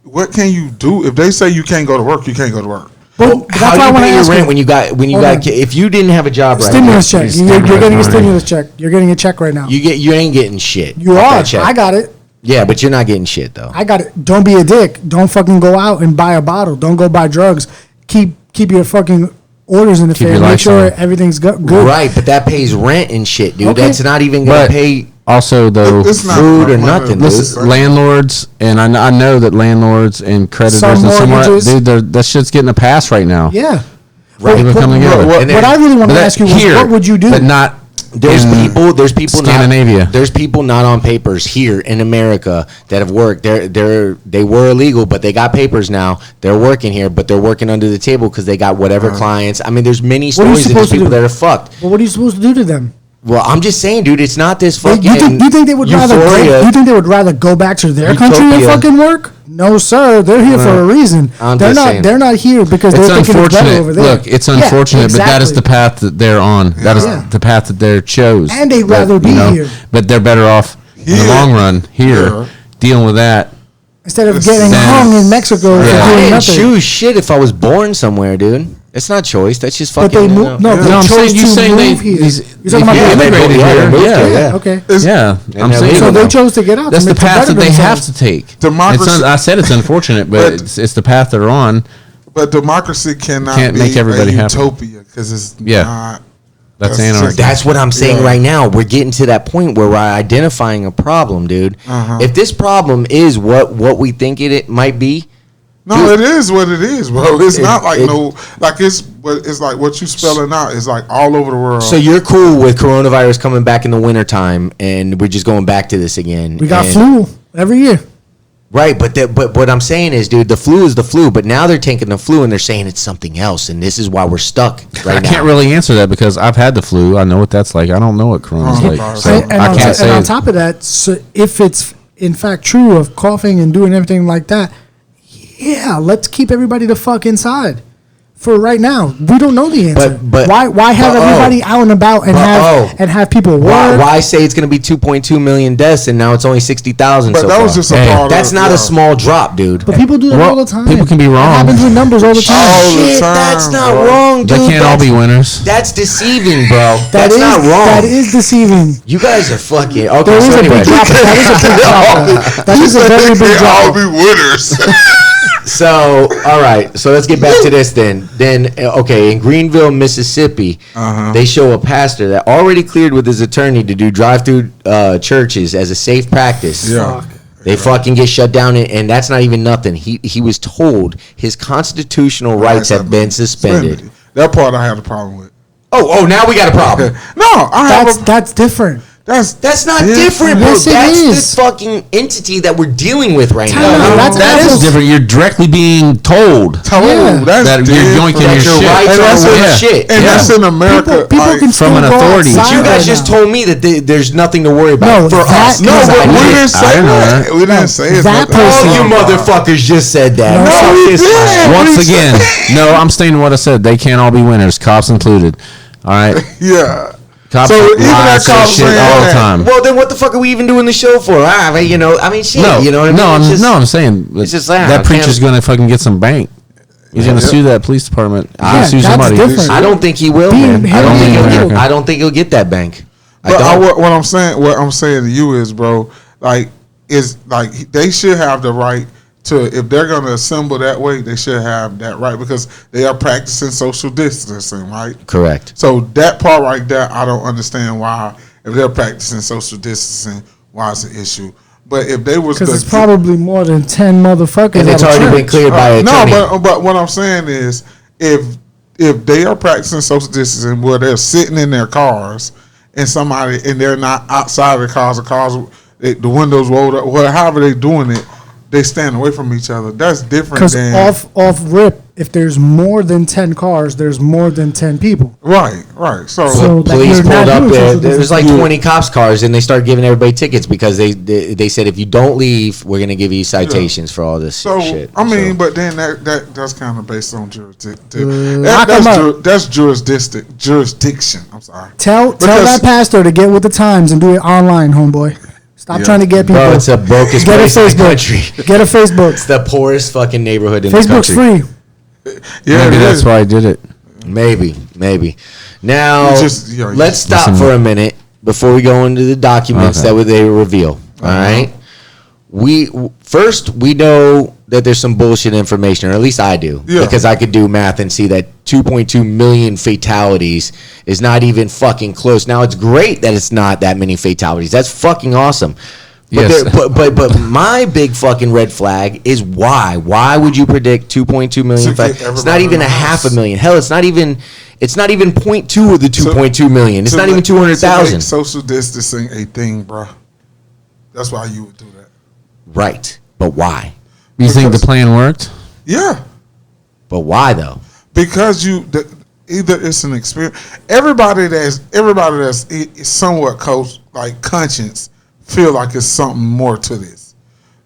what can you do if they say you can't go to work? You can't go to work. But How that's do why I you want to pay your ask rent you. when you got Hold on. if you didn't have a job right Stimulus now, check. You're getting a stimulus check. You're getting a check right now. you ain't getting shit. You off are. that check. I got it. Yeah, but you're not getting shit though. I got it. Don't be a dick. Don't fucking go out and buy a bottle. Don't go buy drugs. Keep your fucking orders in the Keep fair. your Make lights sure on. everything's good. Right, but that pays rent and shit, dude. Okay. That's not even gonna But pay also, though, It's not food or one of nothing, the- dude. listen, landlords, and I know that landlords and creditors Some and somewhere, mortgages. dude, that shit's getting a pass right now. Yeah. Right. People But- come together. what- And What then- I really want But to that- ask you was, here, what would you do? But not. There's in people Scandinavia. There's people not on papers here in America that have worked. They were illegal, but they got papers now. They're working here, but they're working under the table because they got whatever clients. I mean, there's many What are you stories of these supposed to people do? that are fucked. Well, what are you supposed to do to them? Well, I'm just saying, dude, it's not this Like, fucking. you think they would rather euphoria. go, you think they would rather go back to their country and Utopia. fucking work? No, sir. They're here for a reason. I'm they're just not. saying. They're not here because It's they're thinking it's better unfortunate. over there. Look, it's Yeah, unfortunate, but that is the exactly. path that they're on. That is Yeah. the path that they're chose. And they'd But, rather be here. But they're better off in the Here. long run here, Yeah. dealing with that. Instead of getting Then- hung in Mexico Yeah. for I doing didn't nothing. choose shit if I was born somewhere, dude. It's not choice. That's just But fucking. they move. No, No, they I'm chose saying you to saying move they here. these- You're talking about Yeah, the they immigrated moved here. here. They moved here, yeah. Okay. Yeah, I'm they're saying legal So now. they chose to get out. that's to the path that better they have themselves. to take. Democracy- I said it's unfortunate, but But- it's the path they're on. But democracy cannot Can't be make everybody a happy. utopia because it's Yeah. not. That's That's anarchy. just- That's what I'm saying Yeah. right now. We're getting to that point where we're identifying a problem, dude. If this problem is what we think it might be, No, Dude. it is what it is, bro. It's not like it- it's like what you spelling out is like all over the world. so you're cool with coronavirus coming back in the wintertime and we're just going back to this again. We got And- flu every year. Right, but what I'm saying is, dude, the flu is the flu, but now they're taking the flu and they're saying it's something else, and this is why we're stuck right I now. can't really answer that because I've had the flu. I know what that's like. I don't know what Corona's Oh, like, God. so And I on, can't and say. on it. top of that, so if it's in fact true of coughing and doing everything like that, yeah, let's keep everybody the fuck inside. For right now, we don't know the answer. But- why have but, everybody out and about and have people Why, work? why say it's going to be 2.2 million deaths and now it's only 60,000? but so that far? was just a Hey, part That's of, not yeah. a small drop, dude. But people do that Well, all the time. people can be wrong. It happens with numbers all the time. All the Shit, time, that's not bro. wrong, dude. They can't all be winners. That's deceiving, bro. That That's is not wrong. That is deceiving. You guys are fucking okay. There is so a anyway, big drop. That is a big drop. That is a very big They all drop. be winners. so all right. So let's get back to this then. Okay, in Greenville, Mississippi, they show a pastor that already cleared with his attorney to do drive-through churches as a safe practice. Yeah. They fucking get shut down, and that's not even nothing. He was told his constitutional rights have been suspended. That part I have a problem with. Oh, now we got a problem. No, I have That's different. That's not different, bro. Yes, it That's is. the fucking entity that we're dealing with right Time now. out. That's That is apples. different. You're directly being told. Yeah. That's That you're different. yoinking your That your shit. rights And are that's worth in- shit. And Yeah. that's in America. People like, can from still an go authority. outside You guys right just now. told me that there's nothing to worry about No, for that- us. no, Because but I we did- didn't say I know that. that. We didn't say it's that nothing. person- All you No, motherfuckers just said that. No, Fuck we this did. man. Once What again, no, I'm stating what I said. They can't all be winners, cops included. All right, Yeah. cops So even lie, that say cop shit saying all the that- time. Well, then what the fuck are we even doing the show for? You know, I mean, shit. No, you know what I mean? no, It's just- I'm saying it's just like, I that can't- preacher's gonna fucking get some bank. He's gonna Yeah. sue that police department. He's Yeah, gonna sue that's somebody. different. I don't think he will, Being man. I don't think he'll America. get. I don't think he'll get that bank. I But don't. what I'm saying to you is, bro, like, is like they should have the right to, if they're gonna assemble that way, they should have that right because they are practicing social distancing, right? Correct. So that part right there, I don't understand why, if they're practicing social distancing, why it's an issue. But if they was Because to- it's probably more than 10 motherfuckers. And it's at a already been church. cleared by no, attorney. but what I'm saying is, if they are practicing social distancing where they're sitting in their cars and somebody and they're not outside of the cars, the windows rolled up, whatever, however they doing it, they stand away from each other. That's different Because than off rip, if there's more than 10 cars, there's more than 10 people. right. So So that Police you're pulled not up doing there. social There was like distancing. 20 cops cars, and they started giving everybody tickets because they said if you don't leave, we're gonna give you citations for all this So shit. I mean, So- but then that's kind of based on jurisdiction. Lock 'em up. That's jurisdiction. I'm sorry. Tell Because- that pastor to get with the times and do it online, homeboy. Stop Yeah. trying to get people. bro, it's the brokest Get a place in the Facebook. country. Get a Facebook. It's the poorest fucking neighborhood in Facebook's the country. free. Yeah, Maybe it that's is. why I did it. Maybe. Now, You just- you know, you let's just- stop listen. for a minute before we go into the documents Okay. that they reveal. All right. We know that there's some bullshit information, or at least I do, Yeah. because I could do math and see that 2.2 million fatalities is not even fucking close. Now it's great that it's not that many fatalities. That's fucking awesome. But, Yes. but my big fucking red flag is why? Why would you predict 2.2 million? To get It's not everybody even in a the half a house. million. Hell, it's not even 0.2 of the 2.2 million. It's To not even make- 200,000. to make social distancing a thing, bro. That's why you would do that. Right. But why? You think the Because- plan worked? Yeah, But why though? because either it's an experience. Everybody that's somewhat conscience feel like it's something more to this,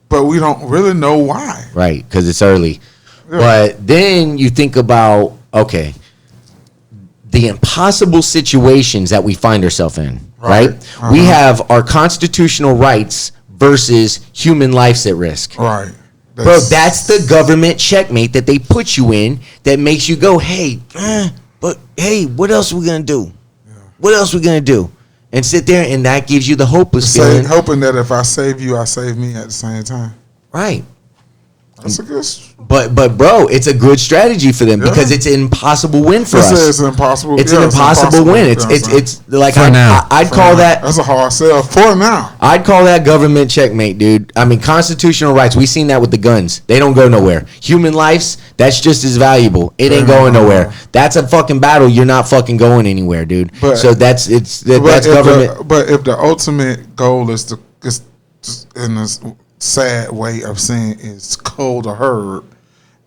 but we don't really know why. Right, because it's early. Yeah. But then you think about, okay, the impossible situations that we find ourselves in, right? Right. We have our constitutional rights versus human lives at risk. Right. Bro, that's the government checkmate that they put you in that makes you go, hey, but hey, what else are we going to do? Yeah. What else are we going to do? And sit there, and that gives you the hopeless feeling. Hoping that if I save you, I save me at the same time. Right. That's a good. But bro, it's a good strategy for them because it's an impossible win for us. It's impossible. It's an impossible win. It's like I'd call that. That's a hard sell for now. I'd call that government checkmate, dude. I mean, constitutional rights. We've seen that with the guns. They don't go nowhere. Human lives, that's just as valuable. It ain't going nowhere. That's a fucking battle. You're not fucking going anywhere, dude. So that's government. But if the ultimate goal is in this sad way of saying it's cold or herd,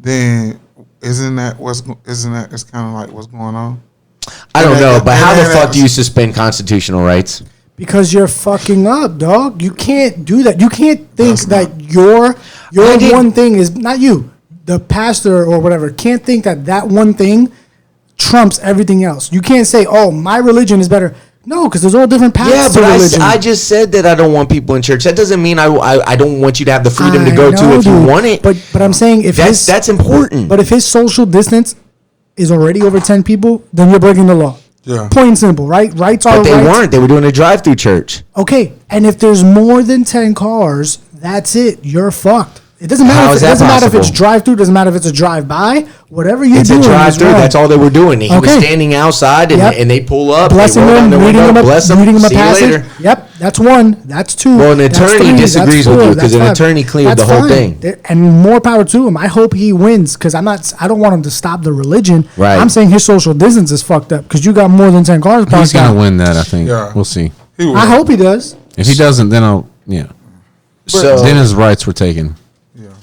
then isn't that it's kind of like what's going on? I don't know, but how the fuck do you suspend constitutional rights? Because you're fucking up, dog. You can't do that. You can't think that your one thing is not you. The pastor or whatever can't think that one thing trumps everything else. You can't say, "Oh, my religion is better." No, because there's all different paths to religion. I just said that I don't want people in church. That doesn't mean I don't want you to have the freedom to go to if you want it. But I'm saying if that's important. But if his social distance is already over 10 people, then you're breaking the law. Yeah. Plain and simple, right? Rights are rights. But they weren't. They were doing a drive-through church. Okay, and if there's more than 10 cars, that's it. You're fucked. It doesn't matter. It doesn't matter if it's drive-through. Doesn't matter if it's a drive-by. Whatever you're doing, it's a drive-through. That's all they were doing. He was standing outside, and they pull up, blessing him, reading him a passage. Yep, that's one. That's two. Well, an attorney disagrees with you because an attorney cleared the whole thing. And more power to him. I hope he wins because I don't want him to stop the religion. Right. I'm saying his social distance is fucked up because you got more than 10 cars. He's gonna win that. I think. Yeah. We'll see. I hope he does. If he doesn't, then then his rights were taken.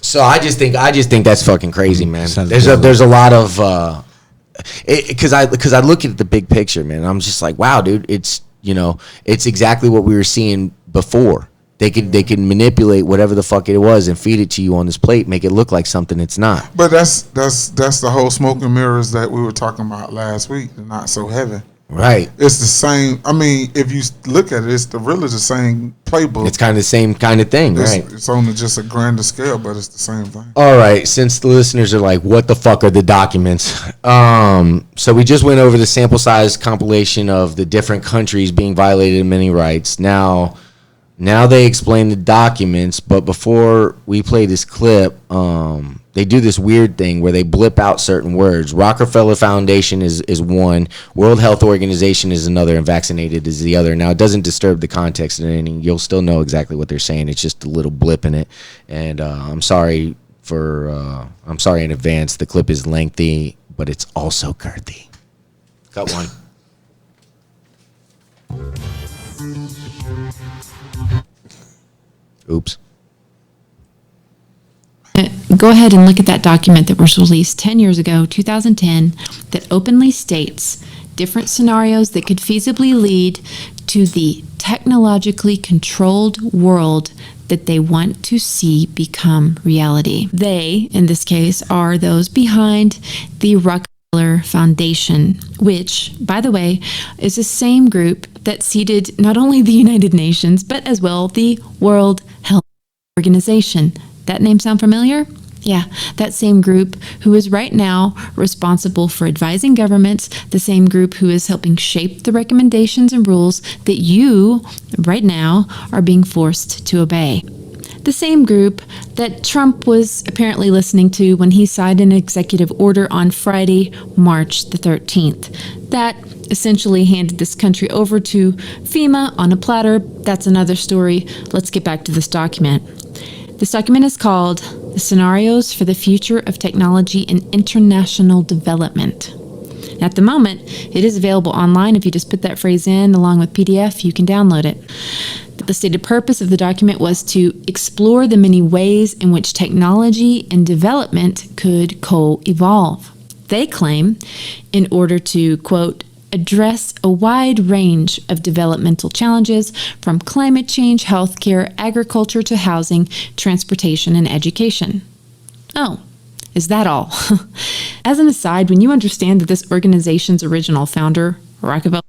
So I just think that's fucking crazy, man. There's a lot of because I look at the big picture, man. I'm just like, wow, dude. It's exactly what we were seeing before. They could manipulate whatever the fuck it was and feed it to you on this plate, make it look like something it's not. But that's the whole smoke and mirrors that we were talking about last week. The Not So Heavy. Right. It's the same. I mean, if you look at it, it's really the same playbook. It's kind of the same kind of thing, right? It's on just a grander scale, but it's the same thing. All right. Since the listeners are like, what the fuck are the documents? So we just went over the sample size compilation of the different countries being violated in many rights. Now they explain the documents, but before we play this clip, they do this weird thing where they blip out certain words. Rockefeller Foundation is one, World Health Organization is another, and vaccinated is the other. Now, it doesn't disturb the context in anything. You'll still know exactly what they're saying. It's just a little blip in it. And I'm sorry in advance. The clip is lengthy, but it's also girthy. Cut one. Oops. Go ahead and look at that document that was released 10 years ago, 2010, that openly states different scenarios that could feasibly lead to the technologically controlled world that they want to see become reality. They, in this case, are those behind the Rockefeller Foundation, which, by the way, is the same group that seeded not only the United Nations, but as well the World Health Organization. That name sound familiar? Yeah, that same group who is right now responsible for advising governments, the same group who is helping shape the recommendations and rules that you, right now, are being forced to obey. The same group that Trump was apparently listening to when he signed an executive order on Friday, March the 13th. That essentially handed this country over to FEMA on a platter. That's another story. Let's get back to this document. This document is called The Scenarios for the Future of Technology and International Development. At the moment, it is available online. If you just put that phrase in along with PDF, you can download it. The stated purpose of the document was to explore the many ways in which technology and development could co-evolve. They claim, in order to, quote, address a wide range of developmental challenges from climate change, healthcare, agriculture to housing, transportation, and education. Oh, is that all? As an aside, when you understand that this organization's original founder, Rockefeller,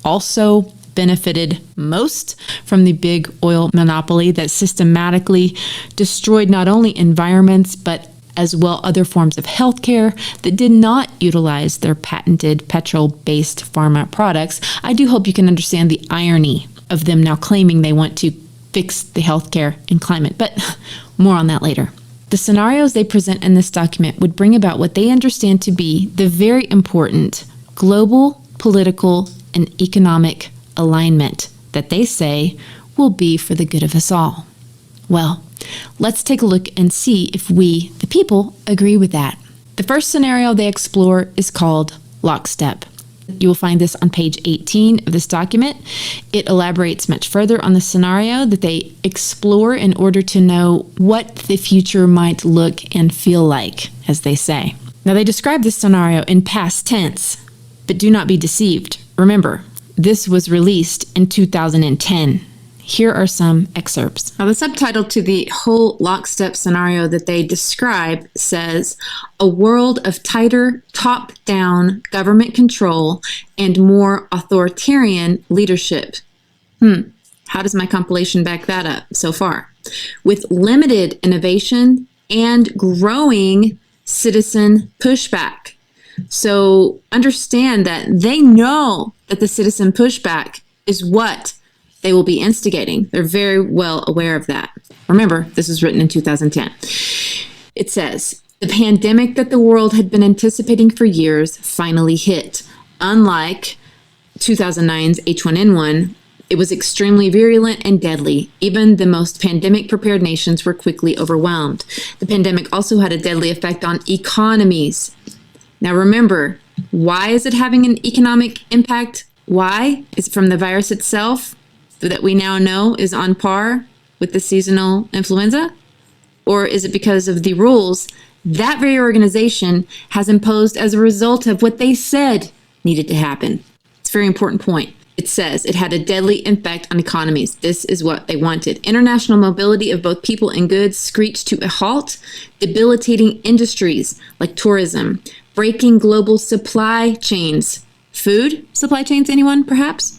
also benefited most from the big oil monopoly that systematically destroyed not only environments, but as well other forms of healthcare that did not utilize their patented petrol-based pharma products. I do hope you can understand the irony of them now claiming they want to fix the healthcare and climate, but more on that later. The scenarios they present in this document would bring about what they understand to be the very important global, political, and economic alignment that they say will be for the good of us all. Well, let's take a look and see if we, the people, agree with that. The first scenario they explore is called lockstep. You will find this on page 18 of this document. It elaborates much further on the scenario that they explore in order to know what the future might look and feel like, as they say. Now, they describe this scenario in past tense, but do not be deceived. Remember, this was released in 2010. Here are some excerpts. Now, the subtitle to the whole lockstep scenario that they describe says, "A world of tighter, top-down government control and more authoritarian leadership." How does my compilation back that up so far? "With limited innovation and growing citizen pushback." So understand that they know that the citizen pushback is what they will be instigating. They're very well aware of that. Remember, this was written in 2010. It says, "The pandemic that the world had been anticipating for years finally hit. Unlike 2009's H1N1, it was extremely virulent and deadly. Even the most pandemic-prepared nations were quickly overwhelmed. The pandemic also had a deadly effect on economies." Now remember, why is it having an economic impact? Why? Is it from the virus itself that we now know is on par with the seasonal influenza? Or is it because of the rules that very organization has imposed as a result of what they said needed to happen? It's a very important point. It says it had a deadly impact on economies. This is what they wanted. International mobility of both people and goods screeched to a halt, debilitating industries like tourism, breaking global supply chains. Food supply chains, anyone perhaps?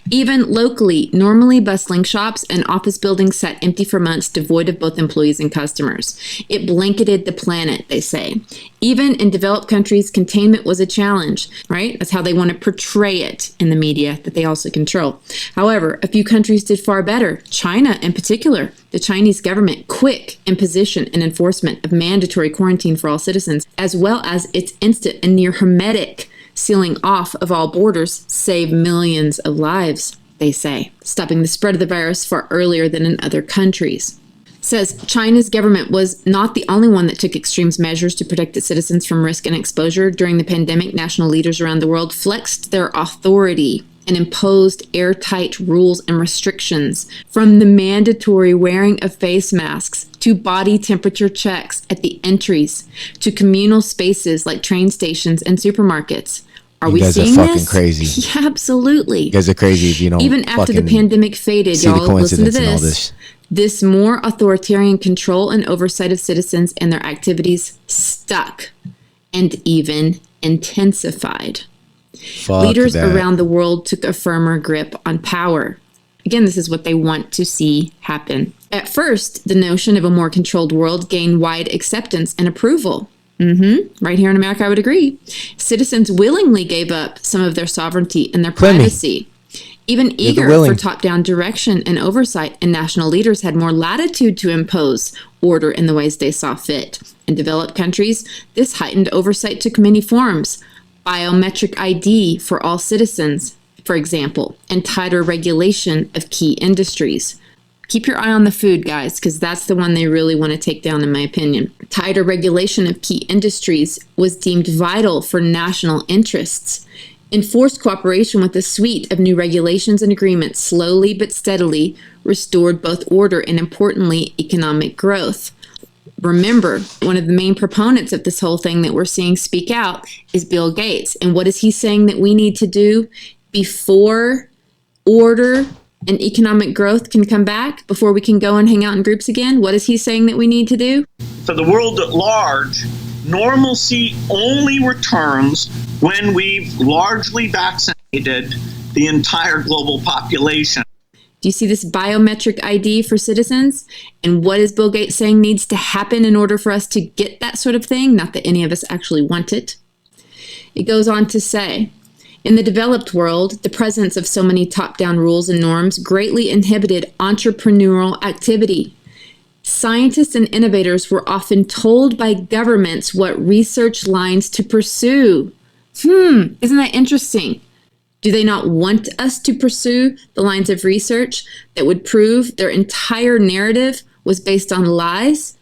Even locally, normally bustling shops and office buildings sat empty for months, devoid of both employees and customers. It blanketed the planet, they say. Even in developed countries, containment was a challenge, right? That's how they want to portray it in the media that they also control. However, a few countries did far better. China, in particular, the Chinese government, quick imposition and enforcement of mandatory quarantine for all citizens, as well as its instant and near hermetic sealing off of all borders, saved millions of lives, they say, stopping the spread of the virus far earlier than in other countries. Says China's government was not the only one that took extreme measures to protect its citizens from risk and exposure. During the pandemic, national leaders around the world flexed their authority and imposed airtight rules and restrictions, from the mandatory wearing of face masks to body temperature checks at the entries to communal spaces like train stations and supermarkets. Are we seeing this? You guys are fucking crazy. Yeah, absolutely. You guys are crazy if you don't. Even after the pandemic faded, y'all listen to this. This more authoritarian control and oversight of citizens and their activities stuck and even intensified. Leaders around the world took a firmer grip on power. Again, this is what they want to see happen. At first, the notion of a more controlled world gained wide acceptance and approval. Right here in America, I would agree. Citizens willingly gave up some of their sovereignty and their privacy, even eager for top-down direction and oversight, and national leaders had more latitude to impose order in the ways they saw fit. In developed countries, this heightened oversight took many forms. Biometric ID for all citizens, for example, and tighter regulation of key industries. Keep your eye on the food, guys, because that's the one they really want to take down, in my opinion. Tighter regulation of key industries was deemed vital for national interests. Enforced cooperation with a suite of new regulations and agreements slowly but steadily restored both order and, importantly, economic growth. Remember, one of the main proponents of this whole thing that we're seeing speak out is Bill Gates. And what is he saying that we need to do before order and economic growth can come back, before we can go and hang out in groups again? What is he saying that we need to do? For the world at large, normalcy only returns when we've largely vaccinated the entire global population. Do you see this biometric ID for citizens? And what is Bill Gates saying needs to happen in order for us to get that sort of thing? Not that any of us actually want it. It goes on to say, in the developed world, the presence of so many top-down rules and norms greatly inhibited entrepreneurial activity. Scientists and innovators were often told by governments what research lines to pursue. Isn't that interesting? Do they not want us to pursue the lines of research that would prove their entire narrative was based on lies?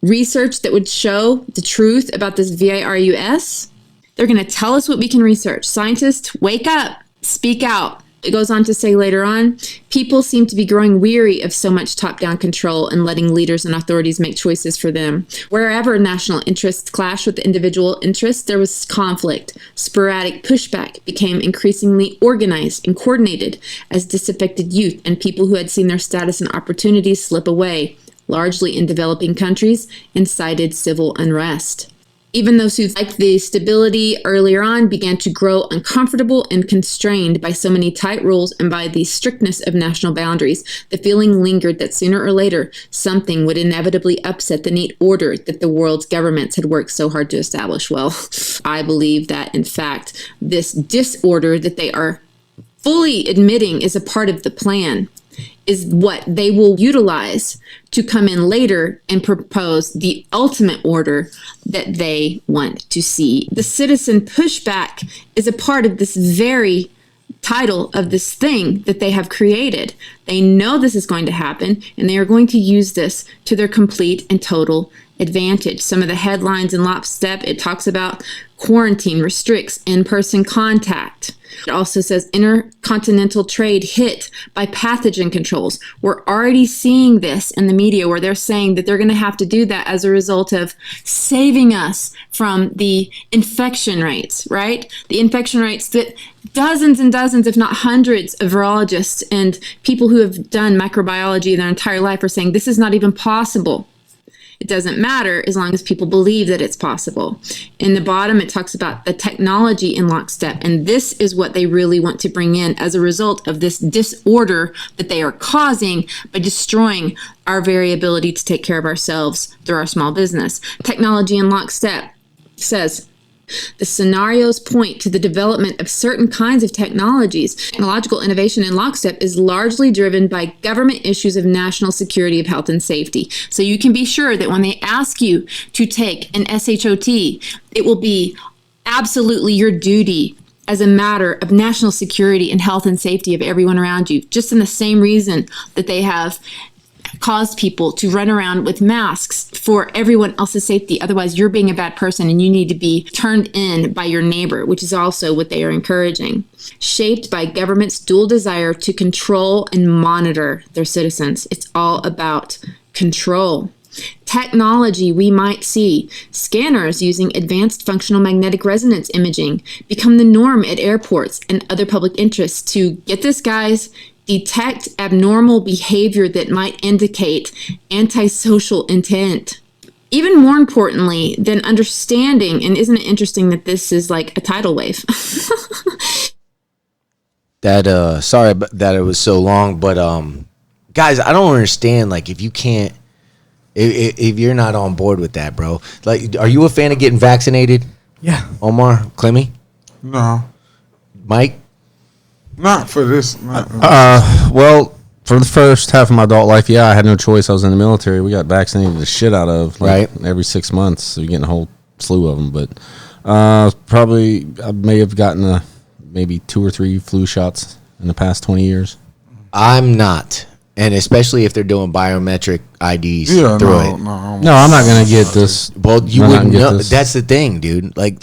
Research that would show the truth about this virus? They're going to tell us what we can research. Scientists, wake up, speak out. It goes on to say later on, people seem to be growing weary of so much top-down control and letting leaders and authorities make choices for them. Wherever national interests clashed with individual interests, there was conflict. Sporadic pushback became increasingly organized and coordinated as disaffected youth and people who had seen their status and opportunities slip away, largely in developing countries, incited civil unrest. Even those who liked the stability earlier on began to grow uncomfortable and constrained by so many tight rules and by the strictness of national boundaries. The feeling lingered that sooner or later something would inevitably upset the neat order that the world's governments had worked so hard to establish. Well, I believe that, in fact, this disorder that they are fully admitting is a part of the plan is what they will utilize to come in later and propose the ultimate order that they want to see. The citizen pushback is a part of this very title of this thing that they have created. They know this is going to happen, and they are going to use this to their complete and total advantage. Some of the headlines in Lockstep, it talks about quarantine restricts in-person contact. It also says intercontinental trade hit by pathogen controls. We're already seeing this in the media where they're saying that they're going to have to do that as a result of saving us from the infection rates, right? The infection rates that dozens and dozens, if not hundreds of virologists and people who have done microbiology their entire life are saying this is not even possible. It doesn't matter as long as people believe that it's possible. In the bottom, it talks about the technology in Lockstep, and this is what they really want to bring in as a result of this disorder that they are causing by destroying our very ability to take care of ourselves through our small business. Technology in Lockstep says, the scenarios point to the development of certain kinds of technologies. Technological innovation in Lockstep is largely driven by government issues of national security of health and safety. So you can be sure that when they ask you to take an SHOT, it will be absolutely your duty as a matter of national security and health and safety of everyone around you, just in the same reason that they have caused people to run around with masks for everyone else's safety. Otherwise, you're being a bad person and you need to be turned in by your neighbor, which is also what they are encouraging. Shaped by government's dual desire to control and monitor their citizens. It's all about control. Technology, we might see scanners using advanced functional magnetic resonance imaging become the norm at airports and other public interests to, get this guys, detect abnormal behavior that might indicate antisocial intent. Even more importantly than understanding, and isn't it interesting that this is like a tidal wave? Sorry that it was so long, but guys, I don't understand, like, if you can't, if you're not on board with that, bro. Like, are you a fan of getting vaccinated? Yeah. Omar, Clemmy, No, Mike? not for this. Well, for the first half of my adult life, yeah, I had no choice. I was in the military. We got vaccinated the shit out of, like, right, every 6 months. So you're getting a whole slew of them. But probably I may have gotten maybe 2 or 3 flu shots in the past 20 years. I'm not. And especially if they're doing biometric IDs Yeah, through no, it. no. I'm not gonna get this. Well, you I'm not wouldn't gonna get know. this. That's the thing, dude. Like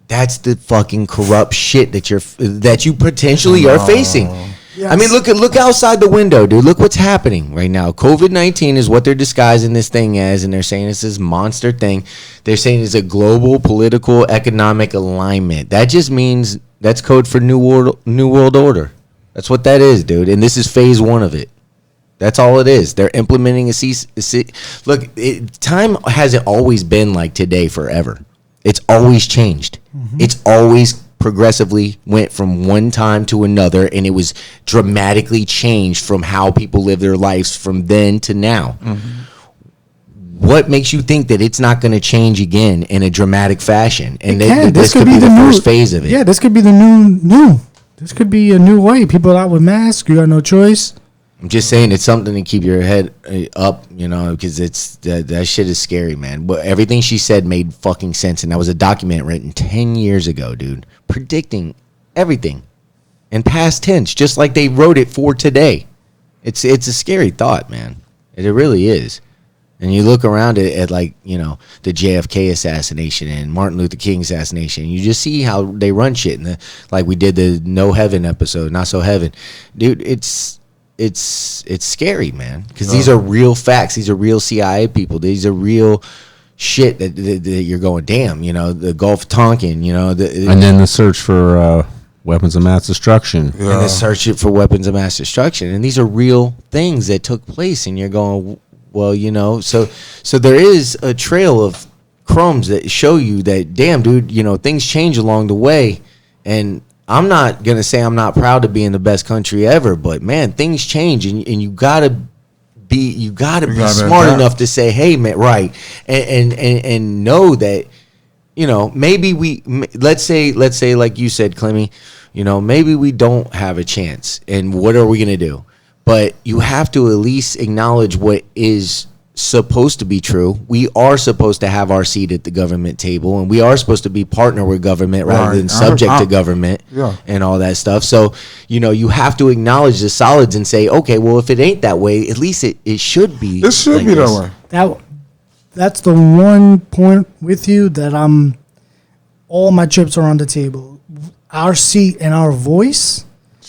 that's the fucking corrupt shit that you potentially are facing. Yes. I mean, look outside the window, dude. Look what's happening right now. COVID-19 is what they're disguising this thing as, and they're saying it's this monster thing. They're saying it's a global political economic alignment. That just means that's code for New World Order. That's what that is, dude. And this is phase 1 of it. That's all it is. They're implementing look, time hasn't always been like today forever. It's always changed. Mm-hmm. It's always progressively went from one time to another, and it was dramatically changed from how people live their lives from then to now. What makes you think that it's not going to change again in a dramatic fashion? And this could be the first phase of it. Yeah, this could be the new. This could be a new way. People out with masks. You got no choice. I'm just saying it's something to keep your head up, you know, because it's that shit is scary, man. But everything she said made fucking sense, and that was a document written 10 years ago, dude, predicting everything in past tense, just like they wrote it for today. It's a scary thought, man. It really is. And you look around at like, you know, the JFK assassination and Martin Luther King assassination, and you just see how they run shit. And like we did the No Heaven episode, Not So Heaven, dude. It's scary, man, because these are real facts. These are real CIA people. These are real shit that you're going, damn, you know, the Gulf of Tonkin, you know. And then the search for weapons of mass destruction. And the search for weapons of mass destruction. And these are real things that took place, and you're going, well, you know, so there is a trail of crumbs that show you that, damn, dude, you know, things change along the way. And I'm not going to say I'm not proud to be in the best country ever, but man, things change, and you got to be smart enough to say, hey, man, right. And know that, you know, maybe let's say like you said, Clemmy, you know, maybe we don't have a chance, and what are we going to do? But you have to at least acknowledge what is supposed to be true. We are supposed to have our seat at the government table, and we are supposed to be partner with government rather than subject to government and all that stuff. So, you know, you have to acknowledge the solids and say, okay, well, if it ain't that way, at least it should be. It should be that way. That's the one point with you that all my chips are on the table. Our seat and our voice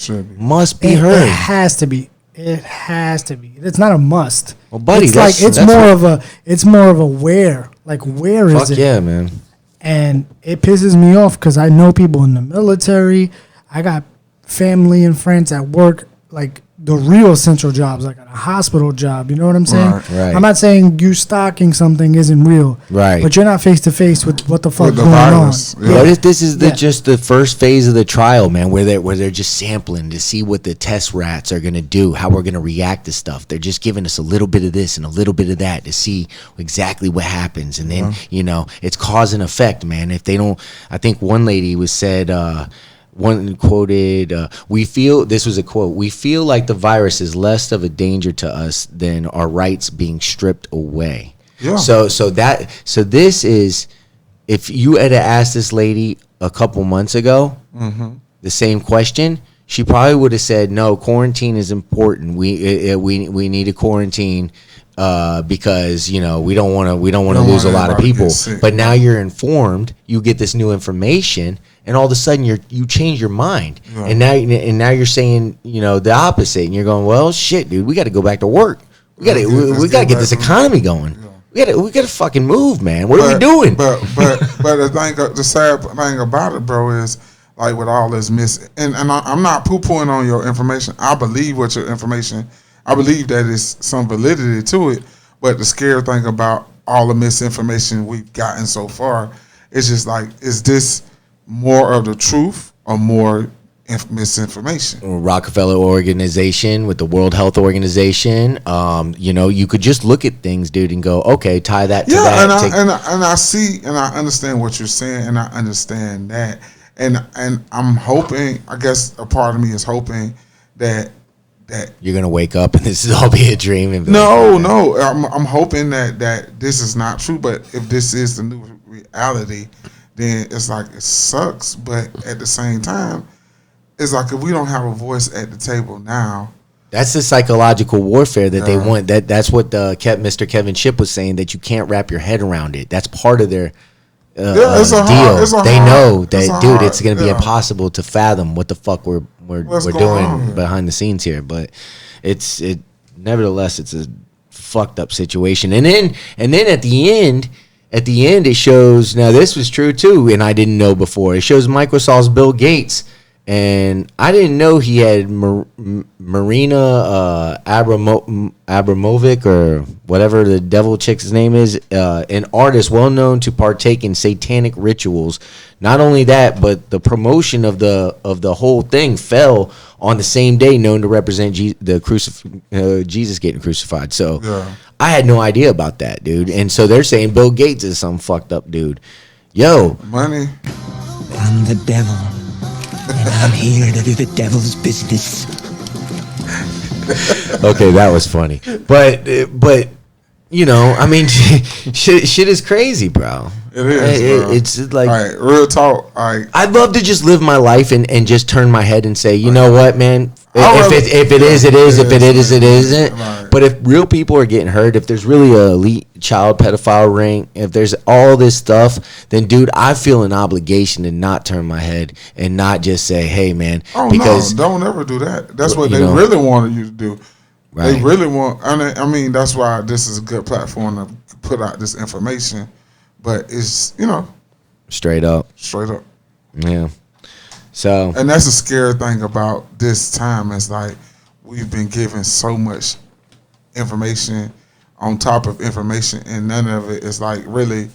must be heard. It has to be. It has to be. It's not a must. Well, buddy, it's more of a where. Like, where is it? Fuck yeah, man. And it pisses me off because I know people in the military. I got family and friends at work, like the real essential jobs, like a hospital job. You know what I'm saying? Right. I'm not saying you stocking something isn't real. Right. But you're not face to face with what the fuck going virus. on. Yeah. What if this is just the first phase of the trial, man, where they're just sampling to see what the test rats are gonna do, how we're gonna react to stuff. They're just giving us a little bit of this and a little bit of that to see exactly what happens, and then you know, it's cause and effect, man. If they don't, I think one lady said. One quoted, we feel like the virus is less of a danger to us than our rights being stripped away. Yeah. So this is, if you had asked this lady a couple months ago the same question, she probably would have said, no, quarantine is important. We need a quarantine because, you know, we don't want to lose a lot of people. But now you're informed, you get this new information, and all of a sudden you change your mind, and now you're saying, you know, the opposite, and you're going, well, shit, dude, we got to go back to work. We got to get this economy going. We got to fucking move, man. What are we doing? But the sad thing about it, bro, is like with all this and I'm not poo-pooing on your information. I believe what your information. I believe that is some validity to it. But the scary thing about all the misinformation we've gotten so far is just like, is this more of the truth or more misinformation? Rockefeller Organization with the World Health Organization. You know, you could just look at things, dude, and go, okay, tie that to that. And I see and I understand what you're saying, and I understand that. And I'm hoping, I guess a part of me is hoping that you're gonna wake up and this is all be a dream. And no, I'm hoping that this is not true. But if this is the new reality, then it's like it sucks. But at the same time, it's like if we don't have a voice at the table now. That's the psychological warfare that they want. That's what Mr. Kevin Shipp was saying, that you can't wrap your head around it. That's part of their deal. They know that, dude, it's going to be impossible to fathom what the fuck we're doing behind the scenes here. But nevertheless, it's a fucked up situation. And then at the end, it shows. Now this was true too, and I didn't know before. It shows Microsoft's Bill Gates and I didn't know he had Marina Abramovic or whatever the devil chick's name is, an artist well known to partake in satanic rituals. Not only that, but the promotion of the whole thing fell on the same day, known to represent Jesus getting crucified. So I had no idea about that, dude. And so they're saying Bill Gates is some fucked up dude. Yo, money. I'm the devil, and I'm here to do the devil's business. Okay, that was funny, but you know, I mean, shit is crazy, bro. It is. Bro. It's like, all right, real talk. I'd love to just live my life and just turn my head and say, you know what, man. If it is, it is. If it is, it isn't. Right. But if real people are getting hurt, if there's really a elite child pedophile ring, if there's all this stuff, then dude, I feel an obligation to not turn my head and not just say, hey, man. Oh because, no! Don't ever do that. That's what they know, really wanted you to do. Right. They really want. I mean, that's why this is a good platform to put out this information. But it's straight up. Yeah. So, and that's a scary thing about this time. It's like we've been given so much information on top of information, and none of it is like really,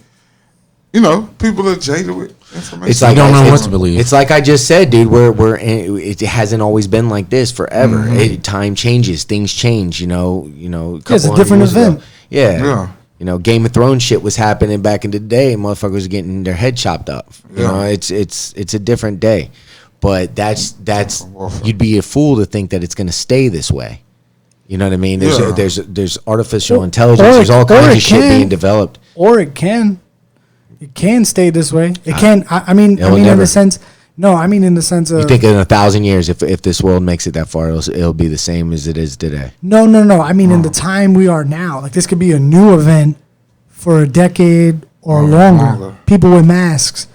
people are jaded with information. It's like you don't know what to believe. It's like I just said, dude. It hasn't always been like this forever. Mm-hmm. Time changes, things change. It's a different event. Yeah. Game of Thrones shit was happening back in the day. Motherfuckers getting their head chopped up. It's a different day. But that's you'd be a fool to think that it's going to stay this way. You know what I mean? There's artificial intelligence. There's all kinds of shit being developed. Or it can stay this way. It can. I mean in the sense. No, I mean in the sense of. You think in 1,000 years, if this world makes it that far, it'll be the same as it is today? No. I mean in the time we are now, like this could be a new event for a decade or longer. People with masks,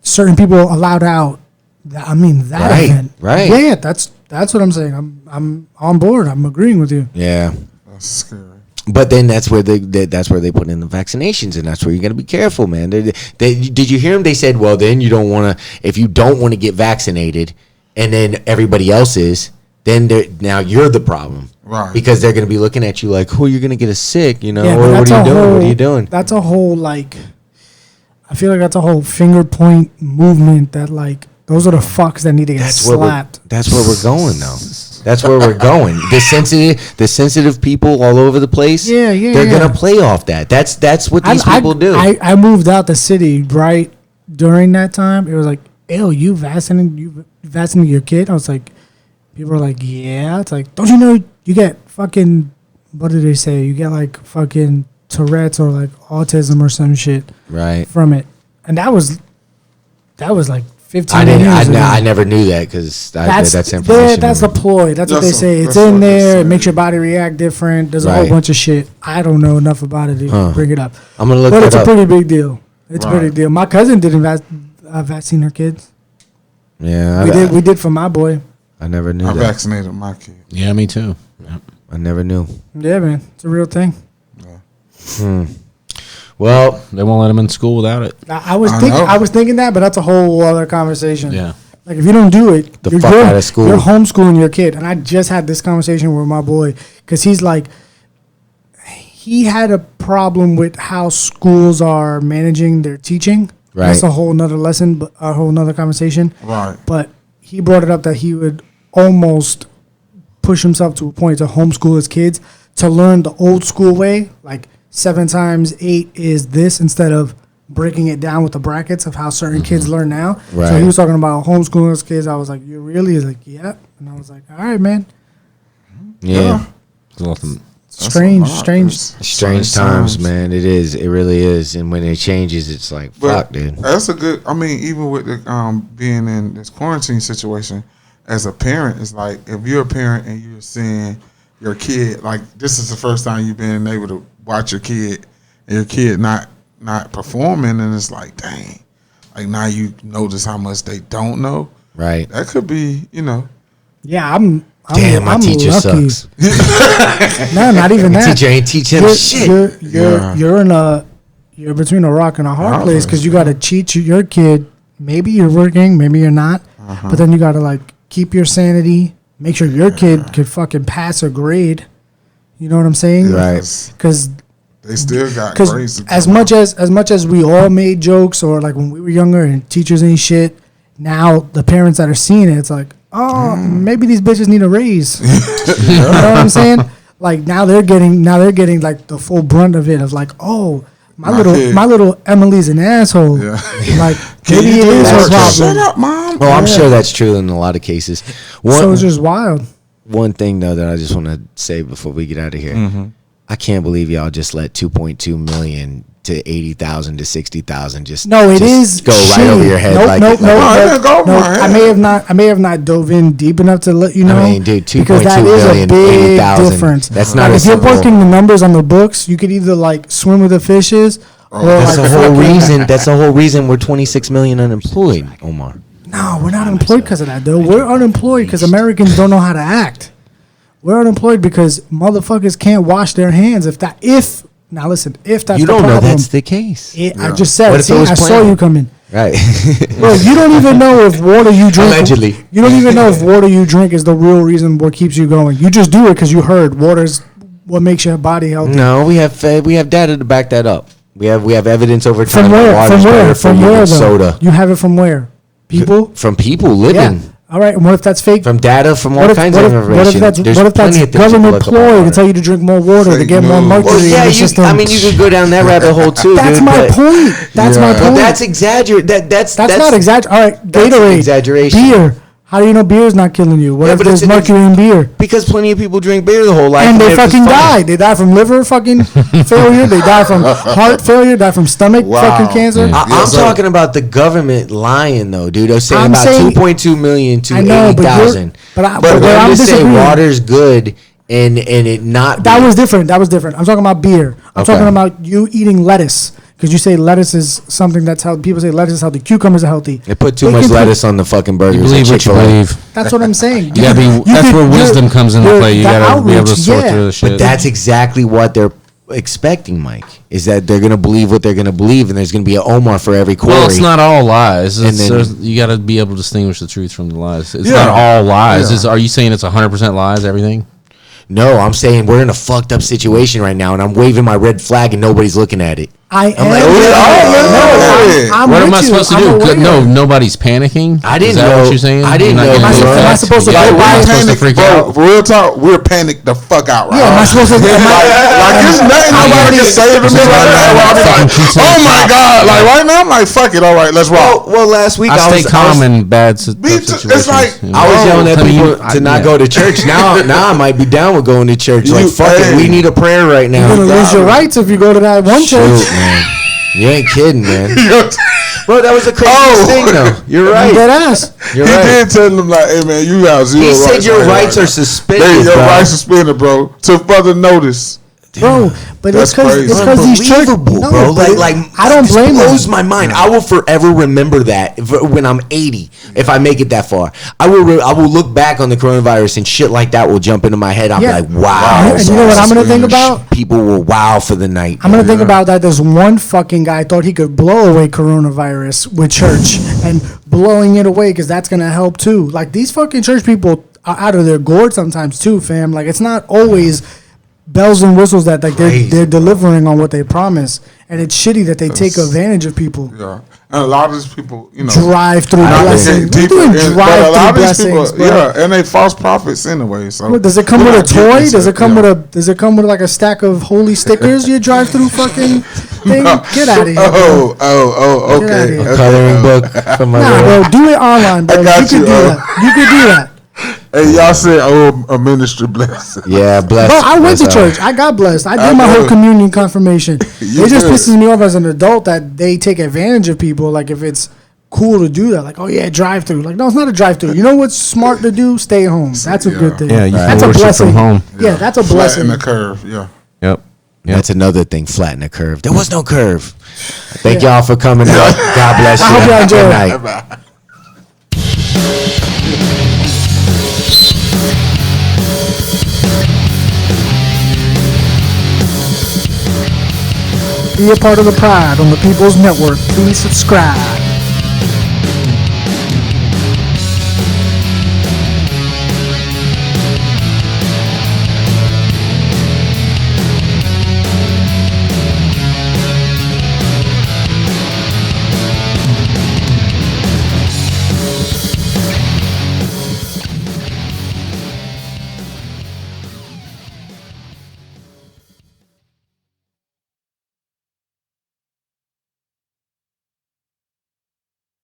certain people allowed out. That event, right? Yeah, that's what I'm saying. I'm on board. I'm agreeing with you. Yeah, that's scary. But then that's where they put in the vaccinations, and that's where you got to be careful, man. Did you hear them? They said, well, then you don't want to. If you don't want to get vaccinated, and then everybody else is, then now you're the problem, right? Because they're going to be looking at you like, oh, you're going to get us sick, Yeah, or what are you doing? What are you doing? That's a whole I feel like that's a whole finger point movement that those are the fucks that need to get slapped. That's where we're going, though. That's where we're going. The sensitive people all over the place. Yeah. They're gonna play off that. That's what these people do. I moved out the city right during that time. It was like, ew, you vaccinating your kid? I was like, people are like, yeah. It's like, don't you know you get fucking, what did they say? You get fucking Tourette's or autism or some shit right from it. And that was 15 years ago. I never knew that because that's information. That's the ploy. That's what they say. It's in there. It makes your body react different. There's a whole bunch of shit. I don't know enough about it to bring it up. I'm going to look it up. But it's a pretty big deal. It's a pretty big deal. My cousin didn't vaccine her kids. Yeah. We did for my boy. I never knew that. I vaccinated my kid. Yeah, me too. Yep. I never knew. Yeah, man. It's a real thing. Yeah. Well, they won't let them in school without it. I was thinking that, but that's a whole other conversation. Yeah. Like if you don't do it, you're fuck out of school. You're homeschooling your kid. And I just had this conversation with my boy because he's like, he had a problem with how schools are managing their teaching. Right. That's a whole nother lesson, but a whole nother conversation. Right. But he brought it up that he would almost push himself to a point to homeschool his kids to learn the old school way, 7 times 8 is this, instead of breaking it down with the brackets of how certain kids learn now. Right. So he was talking about homeschooling his kids. I was like, you really? He's like, yeah. And I was like, all right, man. Yeah. Strange times, man. It is. It really is. And when it changes, it's like, fuck, dude. That's a good. I mean, even with the being in this quarantine situation, as a parent, it's like if you're a parent and you're seeing your kid, this is the first time you've been able to watch your kid and your kid not performing, and it's like, dang, now you notice how much they don't know. Right. That could be, Yeah, I'm my teacher lucky. sucks. No, not even that. Teacher ain't teach him shit. You're between a rock and a hard place because you got to teach your kid. Maybe you're working, maybe you're not. But then you gotta like keep your sanity, make sure your kid could fucking pass a grade. You know what I'm saying? Right. Because They still got grades. to as come much out. as much as we all made jokes or like when we were younger and teachers ain't shit, now the parents that are seeing it, it's like, oh, maybe these bitches need a raise. You know what I'm saying? Like now they're getting like the full brunt of it of like, oh, my kid. little Emily's an asshole. Yeah. Like Can maybe you it do is her that? Shut problem. up, mom. Well, I'm sure that's true in a lot of cases. So it's just wild. One thing though that I just want to say before we get out of here, I can't believe y'all just let 2.2 million to 80,000 to 60,000 just No, it just is go right shitty. over your head. Nope, like, nope, like- nope, No, it didn't go over nope. my head. I may have not dove in deep enough to let you know. mean, dude, because 2.2 that is a million, big 80,000. difference. That's not like a if you're simple- working the numbers on the books, you could either like swim with the fishes or That's like the whole fucking- reason. That's the whole reason we're 26 million unemployed, Omar. No, we're not unemployed because of that, though. We're unemployed because Americans don't know how to act. We're unemployed because motherfuckers can't wash their hands. If that's You the don't know problem. that's the case, I just said. What if See, it was I saw planned? you coming. right? Bro, you don't even know if water you drink. Allegedly. You don't even know if water you drink is the real reason what keeps you going. You just do it because you heard water's what makes your body healthy. No, we have data to back that up. We have evidence over time. From that where? water's From where? better for From you where? than Though? soda. You have it from where? People. From people living. Yeah. All right. And what if that's fake? From data, from all kinds of information. What if that's There's what if that's plenty of things you can government look up ploy to about tell it. you to drink more water to Fake get more news. mercury Well, yeah, in the system? I mean, you could go down that rabbit hole too. That's dude, my but- point. That's my Yeah. point. But that's exaggerate. That's not exaggeration. All right, that's Gatorade, exaggeration. beer. How do you know beer is not killing you? What Yeah, if but there's it's an mercury in beer? Because plenty of people drink beer the whole life, And they it's fucking fine. die. They die from liver fucking failure. They die from heart failure. Die from stomach Wow. fucking cancer. Yeah. I'm Yes, sir. talking about the government lying though, dude. They're saying I'm about saying- 2.2 million to I know, but 80,000. but But where I'm just saying disagreeing- water's good and it not. That be. was different. That was different. I'm talking about beer. I'm Okay. talking about you eating lettuce because you say lettuce is something that's healthy. People say lettuce is healthy. Cucumbers are healthy. They put too They much can put- lettuce on the fucking burgers. You believe at what you Chick-fil-A. believe. That's what I'm saying. You gotta be. That's where wisdom comes into play. You gotta be able to sort through the shit. But that's exactly what they're expecting, Mike. Is that they're gonna believe what they're gonna believe, and there's gonna be an Omar for every Corey. Well, it's not all lies. And then- You got to be able to distinguish the truth from the lies. It's Yeah. not all lies. Yeah. Are you saying it's 100% lies? Everything? No, I'm saying we're in a fucked up situation right now, and I'm waving my red flag, and nobody's looking at it. I am. like, I'm What am with I you. supposed to I'm do? aware. No, nobody's panicking. I didn't Is that know- what you're saying? I didn't You're not know- getting Am I the facts? supposed to Yeah, go we're buy not a supposed to Panic, freak bro. out. Real talk, we're panicked the fuck out right Yeah, am I now. supposed to? Am I, Like it's nothing nobody can say to me right now. Where I'm like, oh my god! Like right now, I'm like, fuck it. All right, let's rock. Well, last week I stay calm was, in bad Me too. situations. It's like- you know? I was yelling at I mean, people I- to not yeah. go to church. Now I might be down with going to church. Like, You- fuck it, hey. we need a prayer right now. you're gonna lose your rights if you go to that one church. Shoot, man. You ain't kidding, man. Bro, that was the craziest Oh. thing, though. You're right. Dead ass. You're He right. did tell them like, hey man, you got zero He rights. said your right rights now. are suspended, Hey, your bro. rights suspended, bro. To further notice. Bro, but That's it's crazy. because these church, Unbelievable, no, bro. but Like, I don't this blame blows them. my mind. I will forever remember that when I'm 80, if I make it that far. I will look back on the coronavirus and shit like that will jump into my head. I'll Yeah. be like, wow. And you know what I'm gonna think about? People will wow for the night. I'm gonna think about that. There's one fucking guy thought he could blow away coronavirus with church and blowing it away because that's gonna help too. Like these fucking church people are out of their gourd sometimes too, fam. Like it's not always bells and whistles that like Crazy, they're delivering on what they promise, and it's shitty that they take That's- advantage of people. Yeah, and a lot of these people, you know, Drive through not to blessings. get We're deeper doing in- but a lot drive of through these people, blessings, bro. yeah, and they false prophets anyway. So What, does it come we're with a not getting toy? into Does it come yeah. with a? Does it come with like a stack of holy stickers? You drive through fucking thing. Get out of here. Bro. Oh, Get outta okay. here. okay. Coloring book from my Nah, bro, do it online, bro. I got You could you, do that. You could do that. Hey, y'all said, a ministry blessing. Yeah, bless. Bro, I went to bless church. I got blessed. I I did my know. whole communion confirmation. You It just did. pisses me off as an adult that they take advantage of people. Like if it's cool to do that, like oh yeah, drive through. Like no, it's not a drive through. You know what's smart to do? Stay home. That's a good thing. Yeah, you can that's a worship blessing. from home. Yeah, that's a Flatten blessing. the curve. Yeah. Yep. That's another thing. Flatten the curve. There was no curve. Thank y'all for coming out. God bless you. I hope y'all enjoyed Good it. night. Be a part of the Pride on the People's Network. Please subscribe.